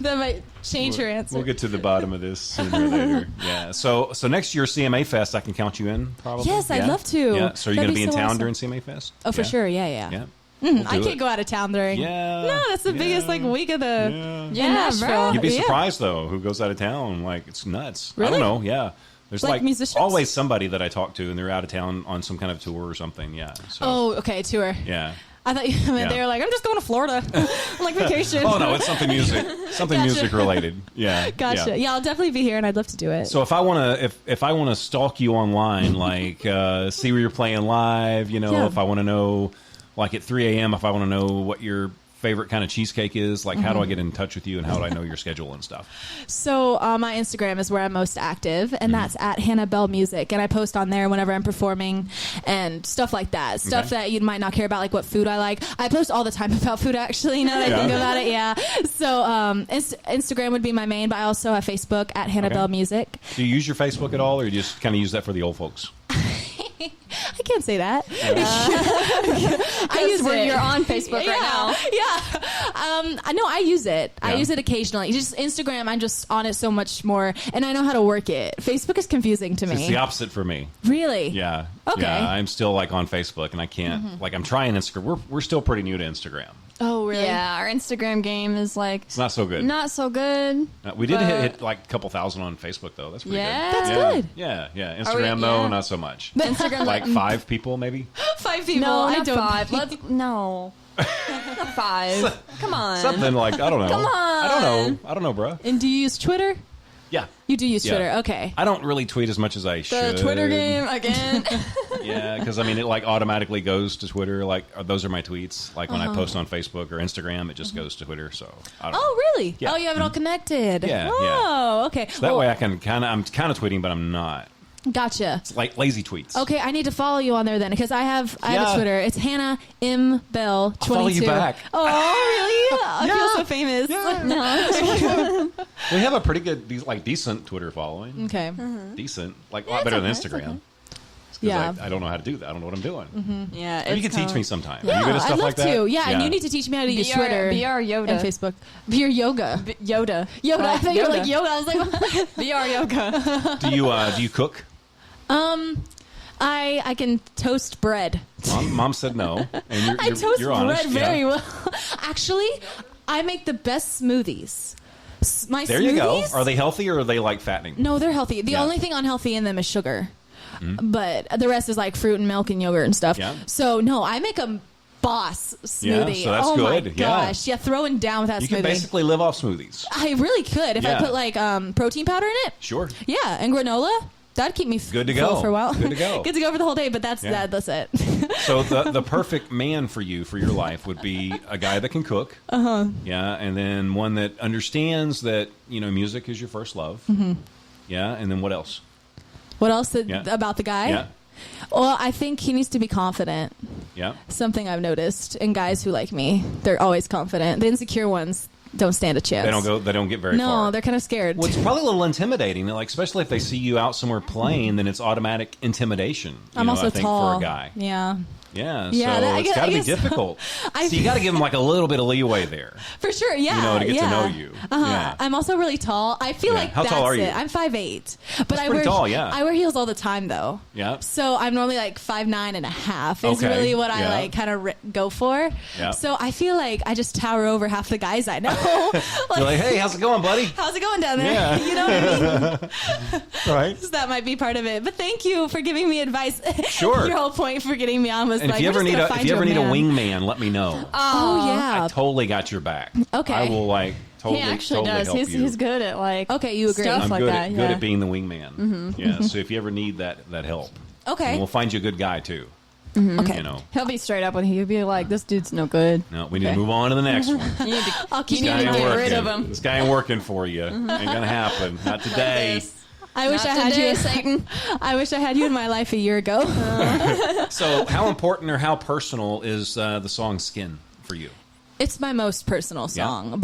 that might change her answer.
We'll get to the bottom of this sooner or later. Yeah. So next year, CMA Fest, I can count you in, probably?
Yes, I'd
Yeah?
love to.
Yeah. So are you
That'd
going to
be
be in
so
town
awesome.
during CMA Fest?
Oh, for
Yeah?
sure. Yeah.
Yeah.
I
We'll do
can't
it.
go out of town during.
Yeah.
No, that's the biggest like week of the.
Yeah.
in
Yeah,
Nashville.
bro.
You'd be
Yeah.
surprised, though, who goes out of town. Like, it's nuts. I
Really?
don't know. Yeah. There's
Like
like
musicians?
always somebody that I talk to, and they're out of town on some kind of tour or something. Yeah. So,
Oh, okay, tour.
yeah.
I thought you meant
Yeah.
they were like, I'm just going to Florida, on like vacation.
Oh no, it's something music
Gotcha.
related. Yeah.
Gotcha. Yeah. I'll definitely be here, and I'd love to do it.
So if I want to, if I want to stalk you online, like see where you're playing live, you know,
Yeah.
if I want to know, like at 3 a.m., if I want to know what your favorite kind of cheesecake is, like how do I get in touch with you, and how do I know your schedule and stuff?
So my Instagram is where I'm most active, and that's at Hannah Bell Music, and I post on there whenever I'm performing and stuff like that. Stuff
Okay.
that you might not care about, like what food I like. I post all the time about food, actually. Now that I
Yeah.
think about it, yeah. So Instagram would be my main, but I also have Facebook at Hannah
Okay.
Bell Music.
Do you use your Facebook at all, or you just kind of use that for the old folks?
I can't say that. I use
where
it.
you're on Facebook right now.
Yeah. I know I use it. I
Yeah.
use it occasionally. Just Instagram, I'm just on it so much more, and I know how to work it. Facebook is confusing to me.
It's the opposite for me.
Really?
Yeah.
Okay.
Yeah, I'm still like on Facebook, and I can't. Like I'm trying Instagram. We're still pretty new to Instagram.
Oh, really?
Yeah, our Instagram game is like
It's not so good.
not so good.
We did
but-
hit like a couple thousand on Facebook though. That's pretty
Yeah?
good.
That's
yeah.
good.
Yeah.
Are we-
Instagram though,
yeah.
not so much.
Instagram
Like 5 people maybe.
5 people.
No,
I
not
don't.
5. Let's no. Not 5. Come on.
Something like I don't know.
Come on.
Oh,
I don't know, bro.
And do you use Twitter?
Yeah.
You do use
Yeah.
Twitter. Okay.
I don't really tweet as much as I
The
should.
Twitter game again.
Yeah, because I mean, it like automatically goes to Twitter. Like those are my tweets. Like when I post on Facebook or Instagram, it just goes to Twitter. So I don't know.
Oh, really?
Yeah.
Oh, you have it all connected.
Yeah,
Oh, okay.
So that way I can I'm kind of tweeting, but I'm not.
Gotcha.
It's like lazy tweets.
Okay, I need to follow you on there then, because I have
Yeah.
a Twitter. It's Hannah M Bell 22.
I'll follow you back.
Oh, really? I feel so famous.
No.
We have a pretty good, decent Twitter following.
Okay.
Decent, like a lot better than Instagram. It's 'cause
Yeah.
I don't know how to do that. I don't know what I'm doing.
Yeah,
Or you
it's
can teach me sometime.
Yeah,
Are you good at stuff
I'd love
like that?
to. Yeah, and you need to teach me how to use Twitter
BR Yoda.
and Facebook. Be your yoga.
Yoda.
Yoga. I thought you were
Yoda.
like yoga. I was like,
BR Yoga.
Do you cook?
I can toast bread.
Mom said no, and you're,
I toast
you're honest.
bread very well. Actually, I make the best smoothies. My
There
smoothies?
you go. Are they healthy or are they like fattening?
No, they're healthy. The
Yeah.
only thing unhealthy in them is sugar. But the rest is like fruit and milk and yogurt and stuff.
Yeah.
So, no, I make a boss smoothie.
Yeah, so that's
oh my
good. Yeah.
gosh. Yeah, throwing down with that
You
smoothie.
can basically live off smoothies.
I really could if I
Yeah.
put like protein powder in it.
Sure.
Yeah, and granola. That'd keep me
Good to
full
go.
for a while.
Good to go.
Good to go for the whole day, but that's
Yeah.
that's it.
So the perfect man for you for your life would be a guy that can cook. Yeah, and then one that understands that music is your first love. Yeah, and then what else?
What else
Yeah.
about the guy?
Yeah,
Well, I think he needs to be confident.
yeah.
Something I've noticed in guys who like me, they're always confident. The insecure ones don't stand a chance.
They don't get very
No,
far.
they're kind of scared.
Well, it's probably a little intimidating, like especially if they see you out somewhere playing, then it's automatic intimidation.
I'm also
I think,
tall.
for a guy.
Yeah.
Yeah,
Yeah,
so
I
it's
guess-
got to
I
be
guess-
difficult.
I-
So you got to give them like a little bit of leeway there.
For sure, yeah.
To get
yeah.
to know you. Yeah.
I'm also really tall. I feel
Yeah.
like
How
that's
tall are you?
it. I'm 5'8", but I
pretty
wear
tall, yeah.
I wear heels all the time though.
Yeah.
So I'm normally like 5'9.5" is
Okay.
really what I
Yeah.
like kind of go for.
Yeah.
So I feel like I just tower over half the guys I know.
You're like, hey, how's it going, buddy?
how's it going down there?
Yeah.
You know what I mean?
Right.
So that might be part of it. But thank you for giving me advice.
Sure.
Your whole point for getting me on was was
And
like,
if you
we're
ever
just
need
gonna
a
find
if you
your
ever need a
man.
wingman, let me know.
Oh yeah.
I totally got your back.
Okay.
I will totally.
He actually
totally
does.
Help
He's
you.
he's good at
Okay, you agree.
stuff
I'm
like
good
that.
at,
yeah.
good at being the wingman. Yeah. So if you ever need that help,
Okay.
and we'll find you a good guy too.
Okay.
You know.
He'll be straight up with you. He'll be like, "This dude's no good.
No, we need to
Okay.
move on to the next one.
You need to,
I'll keep
you
you
need to
in
get
mind.
rid of him."
This guy ain't working for you. Ain't gonna happen. Not today.
I wish
Not
I had
today,
you.
Satan.
I wish I had you in my life a year ago.
So, how important or how personal is the song "Skin" for you?
It's my most personal
Yeah.
song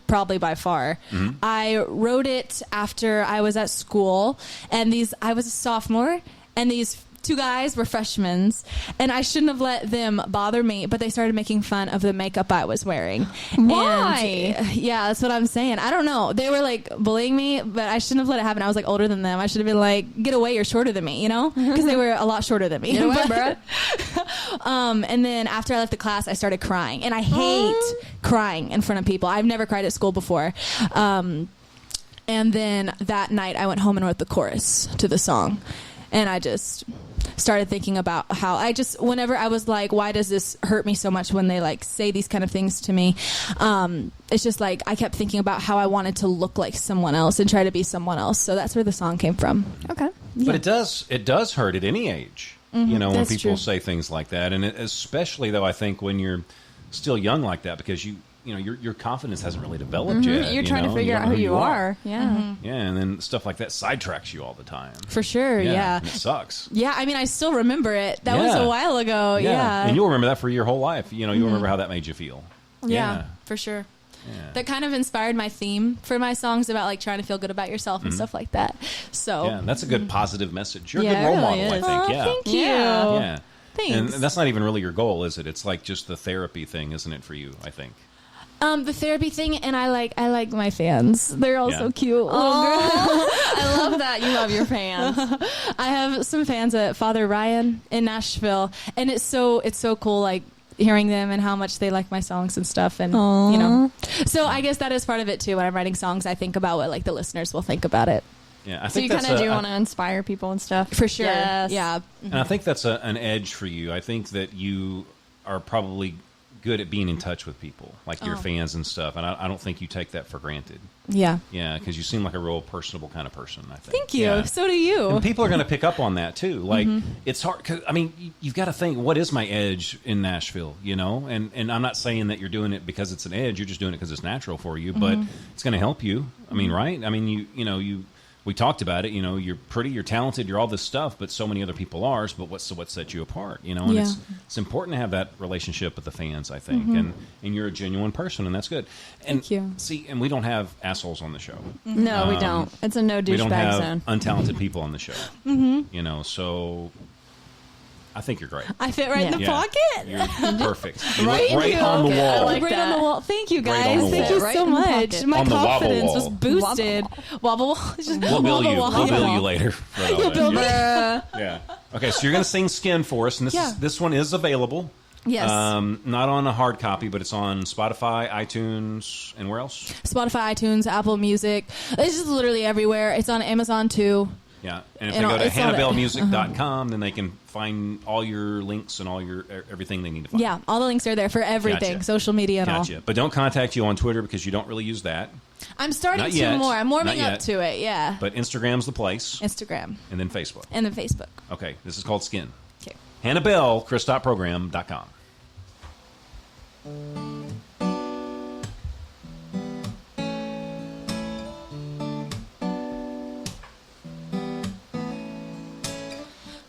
probably by far. I wrote it after I was at school, and I was a sophomore, and these two guys were freshmen, and I shouldn't have let them bother me, but they started making fun of the makeup I was wearing.
Why?
And, yeah, that's what I'm saying. I don't know. They were like bullying me, but I shouldn't have let it happen. I was like older than them. I should have been like, get away, you're shorter than me, you know? Because they were a lot shorter than me.
Get away,
But- and then after I left the class, I started crying, and I hate crying in front of people. I've never cried at school before. And then that night, I went home and wrote the chorus to the song, and I just started thinking about how whenever I was like, why does this hurt me so much when they like say these kind of things to me? It's just like I kept thinking about how I wanted to look like someone else and try to be someone else. So that's where the song came from.
Okay.
But it does hurt at any age. You know, when
that's
people
true.
say things like that, and especially though, I think when you're still young like that, because you know your confidence hasn't really developed yet.
You're
you
trying
know?
to figure
don't
out
know
who you are. Yeah.
Yeah, and then stuff like that sidetracks you all the time.
For sure, yeah.
And it sucks.
Yeah, I mean, I still remember it. That was
Yeah.
a while ago. Yeah.
And you'll remember that for your whole life. You know, you'll remember how that made you feel.
Yeah, for sure.
Yeah.
That kind of inspired my theme for my songs about like trying to feel good about yourself and stuff like that. So
Yeah, that's a good positive message. You're a
Yeah,
good role
it really
model,
is.
I think.
Oh,
Yeah.
thank you.
Yeah.
Yeah.
Thanks.
And that's not even really your goal, is it? It's like just the therapy thing, isn't it, for you, I think?
The therapy thing, and I like my fans. They're all
Yeah.
so cute. Little girls.
I love that you love your fans.
I have some fans at Father Ryan in Nashville, and it's so cool, like hearing them and how much they like my songs and stuff, and you know. So I guess that is part of it too. When I'm writing songs, I think about what like the listeners will think about it.
Yeah, I
So you
think
kind of
that's
do want to inspire people and stuff.
For sure.
Yes.
Yeah.
and I think that's an edge for you. I think that you are probably good at being in touch with people, like your fans and stuff. And I don't think you take that for granted.
Yeah.
Yeah, because you seem like a real personable kind of person, I think.
Thank you.
Yeah.
So do you.
And people are going to pick up on that too. Like it's hard. 'Cause, I mean, you've got to think, what is my edge in Nashville? You know, and I'm not saying that you're doing it because it's an edge. You're just doing it because it's natural for you. But it's going to help you. I mean, right? I mean, you. We talked about it. You know, you're pretty, you're talented, you're all this stuff, but so many other people are. But what sets you apart? You know, and
Yeah.
it's important to have that relationship with the fans, I think, and you're a genuine person, and that's good. And
Thank you.
see, and we don't have assholes on the show.
No, we don't. It's a no
We don't
douchebag
have
zone.
untalented people on the show. You know, so I think you're great.
I fit right in the
Yeah.
pocket.
You're perfect. You
Right
look right
into
on the
pocket. I
wall.
like
Right
that.
on the wall. Thank you,
Right on
guys.
the
Thank
wall.
you
Right
so
in the
much.
pocket.
My
On the wobble
confidence was
wall.
boosted. Wobble wall. It's just
We'll bill
wobble
you.
wall.
We'll bill you later. For all that.
bill me.
Yeah. Yeah. Okay, so you're going to sing "Skin" for us, and
Yeah.
this one is available.
Yes.
Not on a hard copy, but it's on Spotify, iTunes, and where else?
Spotify, iTunes, Apple Music. It's just literally everywhere. It's on Amazon too.
Yeah, and if
And
they go
all-
to
it's all that-
hannahbellmusic.com, then they can find all your links and all your everything they need to find.
Yeah, all the links are there for everything,
Gotcha.
social media and
Gotcha. But don't contact you on Twitter because you don't really use that.
all. I'm starting
Not
to
yet.
more. I'm warming
Not
up
yet.
to it. Yeah.
But Instagram's the place,
Instagram
and then Facebook.
and then Facebook.
Okay, this is called "Skin."
Okay.
Hannah Bell, chris.program.com.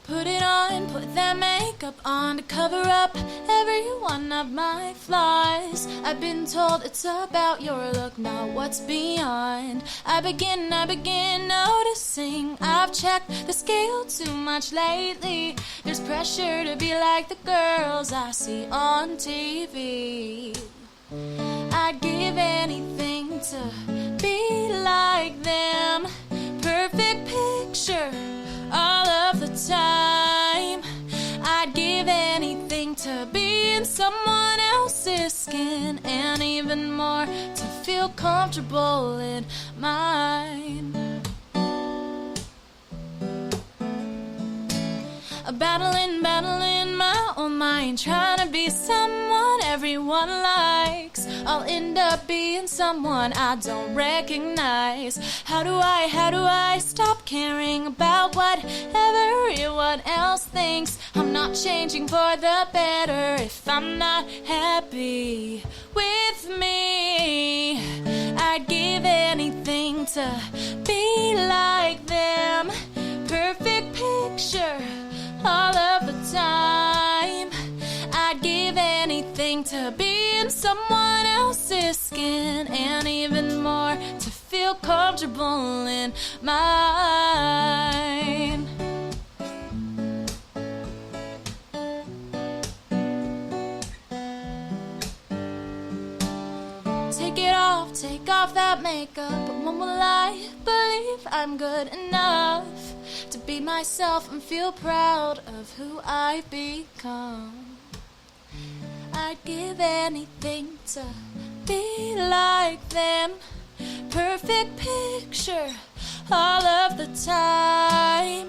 Put it on, put that makeup on to cover up every one of my flaws. I've been told it's about your look, not what's beyond. I begin noticing I've checked the scale too much lately. There's pressure to be like the girls I see on TV. I'd give anything to be like them. Perfect picture all of the time. I'd give anything to be in someone else's skin, and even more to feel comfortable in mine. Battling my own mind trying to be someone everyone likes. I'll end up being someone I don't recognize. How do I stop caring about what everyone else thinks? I'm not changing for the better if I'm not happy with me. I'd give anything to be like them. Perfect picture all of the time. I'd give anything to be in someone else's skin, and even more to feel comfortable in mine. Take off that makeup, but when will I believe I'm good enough to be myself and feel proud of who I've become? I'd give anything to be like them. Perfect picture all of the time.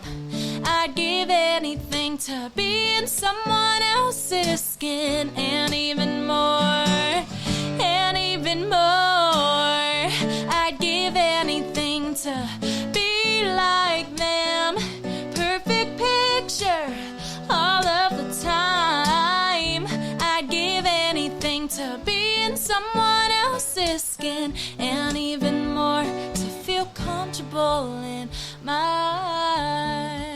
I'd give anything to be in someone else's skin, and even more, and even more. I'd give anything to be like them. Perfect picture all of the time. I'd give anything to be in someone else's skin, and even more to feel comfortable in mine.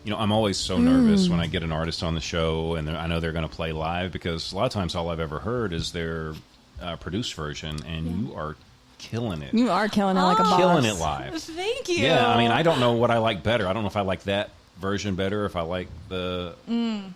You know, I'm always so nervous when I get an artist on the show and I know they're going to play live, because a lot of times all I've ever heard is their produced version, and you are killing it.
You are killing it like a boss.
Killing it live.
Thank you.
Yeah, I mean, I don't know what I like better. I don't know if I like that version better or if I like the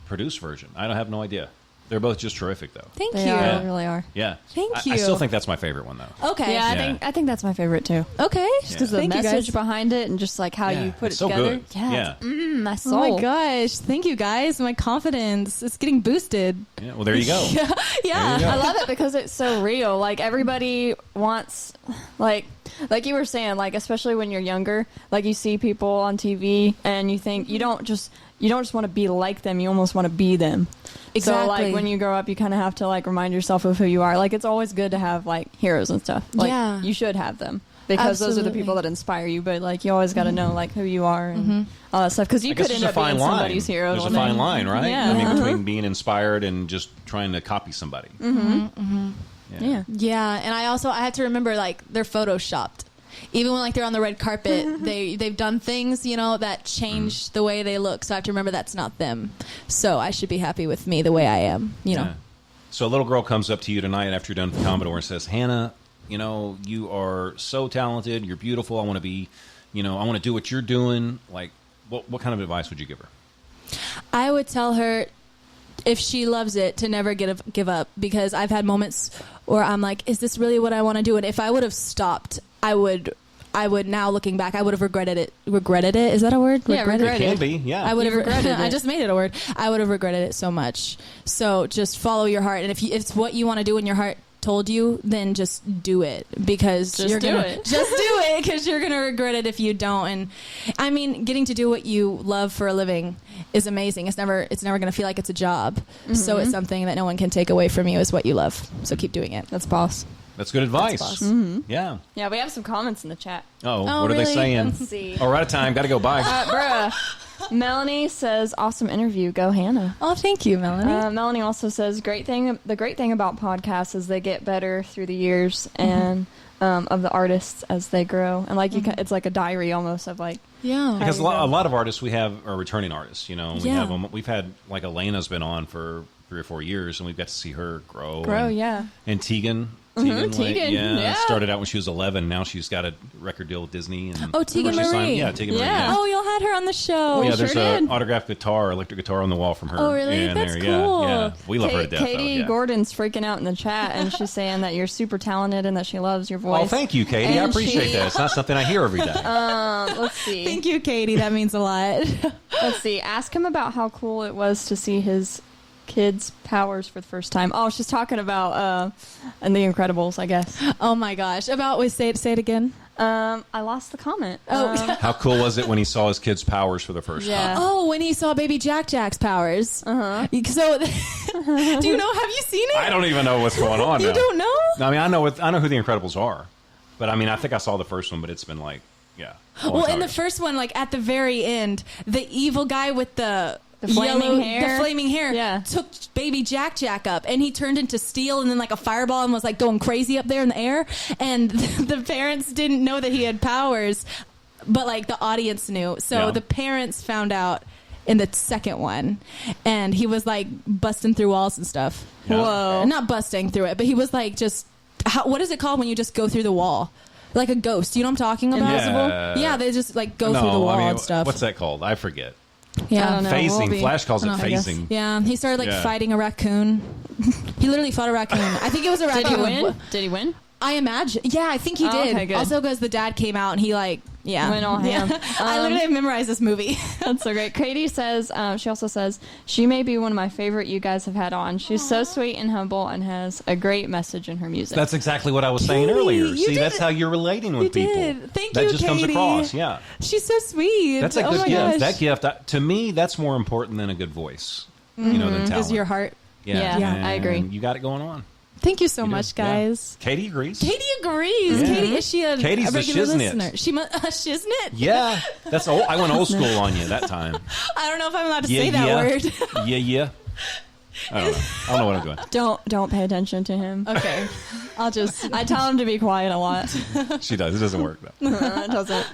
produced version. I have no idea. They're both just terrific, though.
Thank
They
you.
are,
Yeah.
they really are.
Yeah.
Thank
I
you.
still think that's my favorite one, though.
Okay.
Yeah,
Yeah.
I think that's my favorite too.
Okay.
Just because the
Thank you,
message
guys.
behind it and just like how
Yeah,
you put
it's
it
so
together.
good.
Yeah.
Yeah.
It's, my
Oh
soul.
my gosh. Thank you, guys. My confidence is getting boosted.
Yeah, well, there you go.
Yeah.
There you go.
I love it because it's so real. Like everybody wants, like you were saying, like especially when you're younger, like you see people on TV and you think you don't just want to be like them. You almost want to be them. So like
Exactly.
when you grow up, you kind of have to like remind yourself of who you are. Like it's always good to have like heroes and stuff. Like,
Yeah.
you should have them because those are the
Absolutely.
people that inspire you. But like you always got to know like who you are and all that stuff, because you
I guess
could
there's
end
a
up being
fine line.
somebody's hero.
There's a
one day.
fine line, right?
Yeah.
I mean, between being inspired and just trying to copy somebody.
Yeah.
Yeah, and I had to remember like they're photoshopped. Even when like they're on the red carpet, they've done things, you know, that change the way they look. So I have to remember that's not them. So I should be happy with me the way I am, you know.
Yeah. So a little girl comes up to you tonight after you're done with Commodore and says, Hannah, you know, you are so talented. You're beautiful. I want to be, you know, I want to do what you're doing. Like, what kind of advice would you give her?
I would tell her, if she loves it, to never give up, because I've had moments where I'm like, is this really what I want to do? And if I would have stopped, I would now, looking back, I would have regretted it. Regretted it? Is that a word?
Yeah, regret
It can be, yeah.
I would have
regretted
I
it.
just made it a word. I would have regretted it so much. So just follow your heart, and if it's what you want to do and your heart told you, then just do it, because
Just
you're
do
gonna
it.
just do it, because you're gonna regret it if you don't. And I mean, getting to do what you love for a living is amazing. It's never gonna feel like it's a job. So it's something that no one can take away from you, is what you love. So keep doing it.
That's boss.
That's good advice.
That's
Yeah.
Yeah, we have some comments in the chat.
Oh,
Oh,
what are they
really?
saying?
Let's see.
Oh, we're out of time. Got to go. Bye.
Bruh. Melanie says, awesome interview. Go Hannah.
Oh, thank you, Melanie.
Melanie also says, the great thing about podcasts is they get better through the years and of the artists as they grow. And like it's like a diary almost of like,
Yeah.
Because a lot of artists we have are returning artists. You know,
Yeah.
we've had like Elena's been on for 3 or 4 years, and we've got to see her grow.
yeah.
And Tegan.
Tegan, yeah.
Started out when she was 11. Now she's got a record deal with Disney. And
Oh, Tegan
or she signed-
Marie.
Yeah, Tegan Marie.
Yeah.
Yeah.
Oh, y'all had her on the show.
Yeah,
sure
there's
did.
an autographed guitar, electric guitar on the wall from her.
Oh, really?
in
That's
there.
cool.
Yeah, yeah. We love her to death.
Katie
though, yeah.
Gordon's freaking out in the chat, and she's saying that you're super talented and that she loves your voice.
Oh, thank you, Katie. I
And
appreciate
she-
that. It's not something I hear every day.
Let's see.
Thank you, Katie. That means a lot.
Let's see. Ask him about how cool it was to see his kids' powers for the first time. Oh, she's talking about and The Incredibles, I guess.
Oh my gosh! Say it again.
I lost the comment.
How cool was it when he saw his kid's powers for the first time?
Oh, when he saw baby Jack's powers. So, do you know? Have you seen it?
I don't even know what's going on.
You don't know?
I mean, I know who the Incredibles are, but I mean, I think I saw the first one, but it's been like,
Well, in the first one, like at the very end, the evil guy with the
flaming hair,
took baby Jack up, and he turned into steel and then like a fireball and was like going crazy up there in the air. And the parents didn't know that he had powers, but like the audience knew. So the parents found out in the second one, and he was like busting through walls and stuff.
Yeah.
Whoa! Not busting through it, but he was like just what is it called when you just go through the wall? Like a ghost. You know what I'm talking about?
Invisible?
Yeah, they just like go through the wall and stuff.
What's that called? I forget.
Yeah,
I don't know.
Phasing. Flash calls it phasing.
Yeah, he started like fighting a raccoon. He literally fought a raccoon. I think it was a raccoon.
Did he win?
I imagine. Yeah, I think he did.
Okay, good.
Also, because the dad came out and he like
went all ham.
I literally have memorized this movie.
That's so great. Katie says, she also says, she may be one of my favorite you guys have had on. She's so sweet and humble and has a great message in her music.
That's exactly what I was saying earlier.
you
See,
did
that's how you're relating with people.
Thank
that
you,
just
Katie.
comes across. Yeah,
she's so sweet.
that's a good
my
gift.
gosh.
That gift, to me, that's more important than a good voice. You know, than talent.
Is your heart.
Yeah,
and
I agree.
You got it going on.
Thank you so
You
much,
do. Yeah.
guys.
Katie agrees.
Katie agrees.
Yeah.
Katie, is she a
Katie's the
regular
shiznit.
listener? She a shiznit?
Yeah, that's old. I went old school on you that time.
I don't know if I'm allowed to say that word.
yeah. I don't know. I don't know what I'm doing.
Don't pay attention to him.
Okay.
I tell him to be quiet a lot.
She does. It doesn't work though.
It doesn't.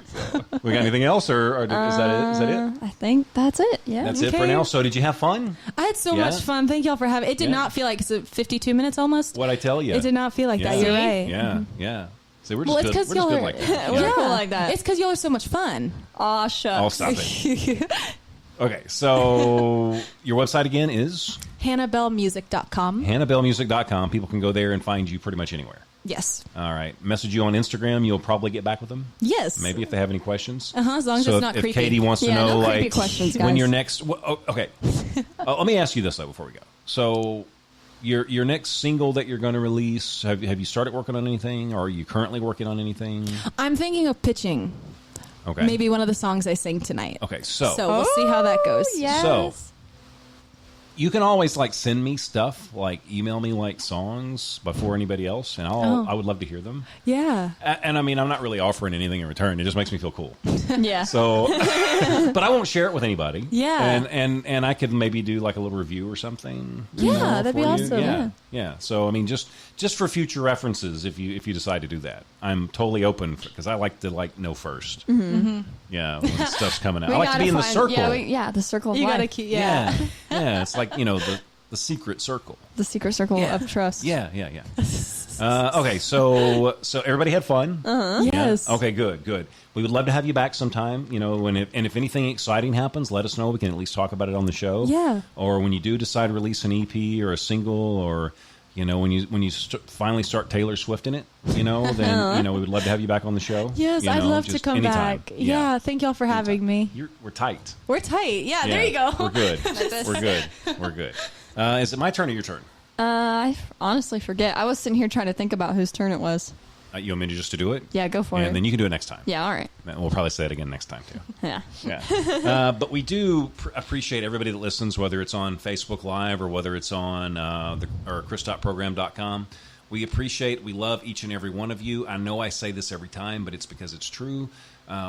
We got anything else, or is that it? Is that it?
I think that's it. Yeah.
That's it for now. So, did you have fun?
I had so much fun. Thank y'all for having it. It did not feel like 52 minutes almost.
What I tell you?
It did not feel like that. You're right.
Yeah. See, we're just good.
It's because
We're just
y'all
good
are
like that.
We're cool like that.
It's because y'all are so much fun.
Aw, shucks.
I'll stop it. Okay, so your website again is
HannahBellMusic.com.
HannahBellMusic.com. People can go there and find you pretty much anywhere.
Yes.
All right. Message you on Instagram. You'll probably get back with them.
Yes.
Maybe if they have any questions.
As long as
so
it's not
if
creepy.
Katie wants to know,
no creepy
like,
questions,
when
guys.
your next. Okay. Let me ask you this though before we go. So, your next single that you're going to release, have you started working on anything, or are you currently working on anything?
I'm thinking of pitching.
Okay.
Maybe one of the songs I sing tonight.
Okay. So
we'll see how that goes.
Yes.
So, you can always like send me stuff, like email me like songs before anybody else, and I would love to hear them.
Yeah.
And I mean, I'm not really offering anything in return. It just makes me feel cool.
Yeah.
So, but I won't share it with anybody.
Yeah.
And I could maybe do like a little review or something.
Yeah, that'd be
for you.
awesome.
Yeah. So I mean, just for future references, if you decide to do that, I'm totally open because I like to know first. Mm-hmm. Yeah, when stuff's coming out. I like to be in the circle.
Yeah, the circle of
You
life.
gotta keep.
Yeah. It's like the secret circle.
The secret circle of trust.
Yeah. Okay, so everybody had fun.
Yes.
Yeah? Okay, good. We would love to have you back sometime. And if anything exciting happens, let us know. We can at least talk about it on the show.
Yeah.
Or when you do decide to release an EP or a single, or when you finally start Taylor Swifting it, then we would love to have you back on the show.
Yes, I'd love to come
anytime.
back. Yeah, thank y'all for having me.
We're tight.
We're tight. Yeah, there you go.
We're good. We're good. Is it my turn or your turn?
I honestly forget. I was sitting here trying to think about whose turn it was.
You want me to just to do it?
Yeah, go for it.
And then you can do it next time.
Yeah, all right.
We'll probably say it again next time, too.
Yeah.
But we do appreciate everybody that listens, whether it's on Facebook Live or whether it's on or ChrisTopProgram.com. We love each and every one of you. I know I say this every time, but it's because it's true.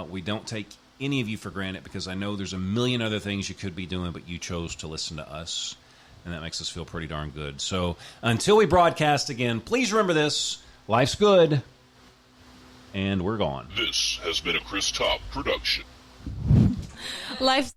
We don't take any of you for granted because I know there's a million other things you could be doing, but you chose to listen to us, and that makes us feel pretty darn good. So until we broadcast again, please remember this. Life's good, and we're gone.
This has been a Chris Top production.
Life's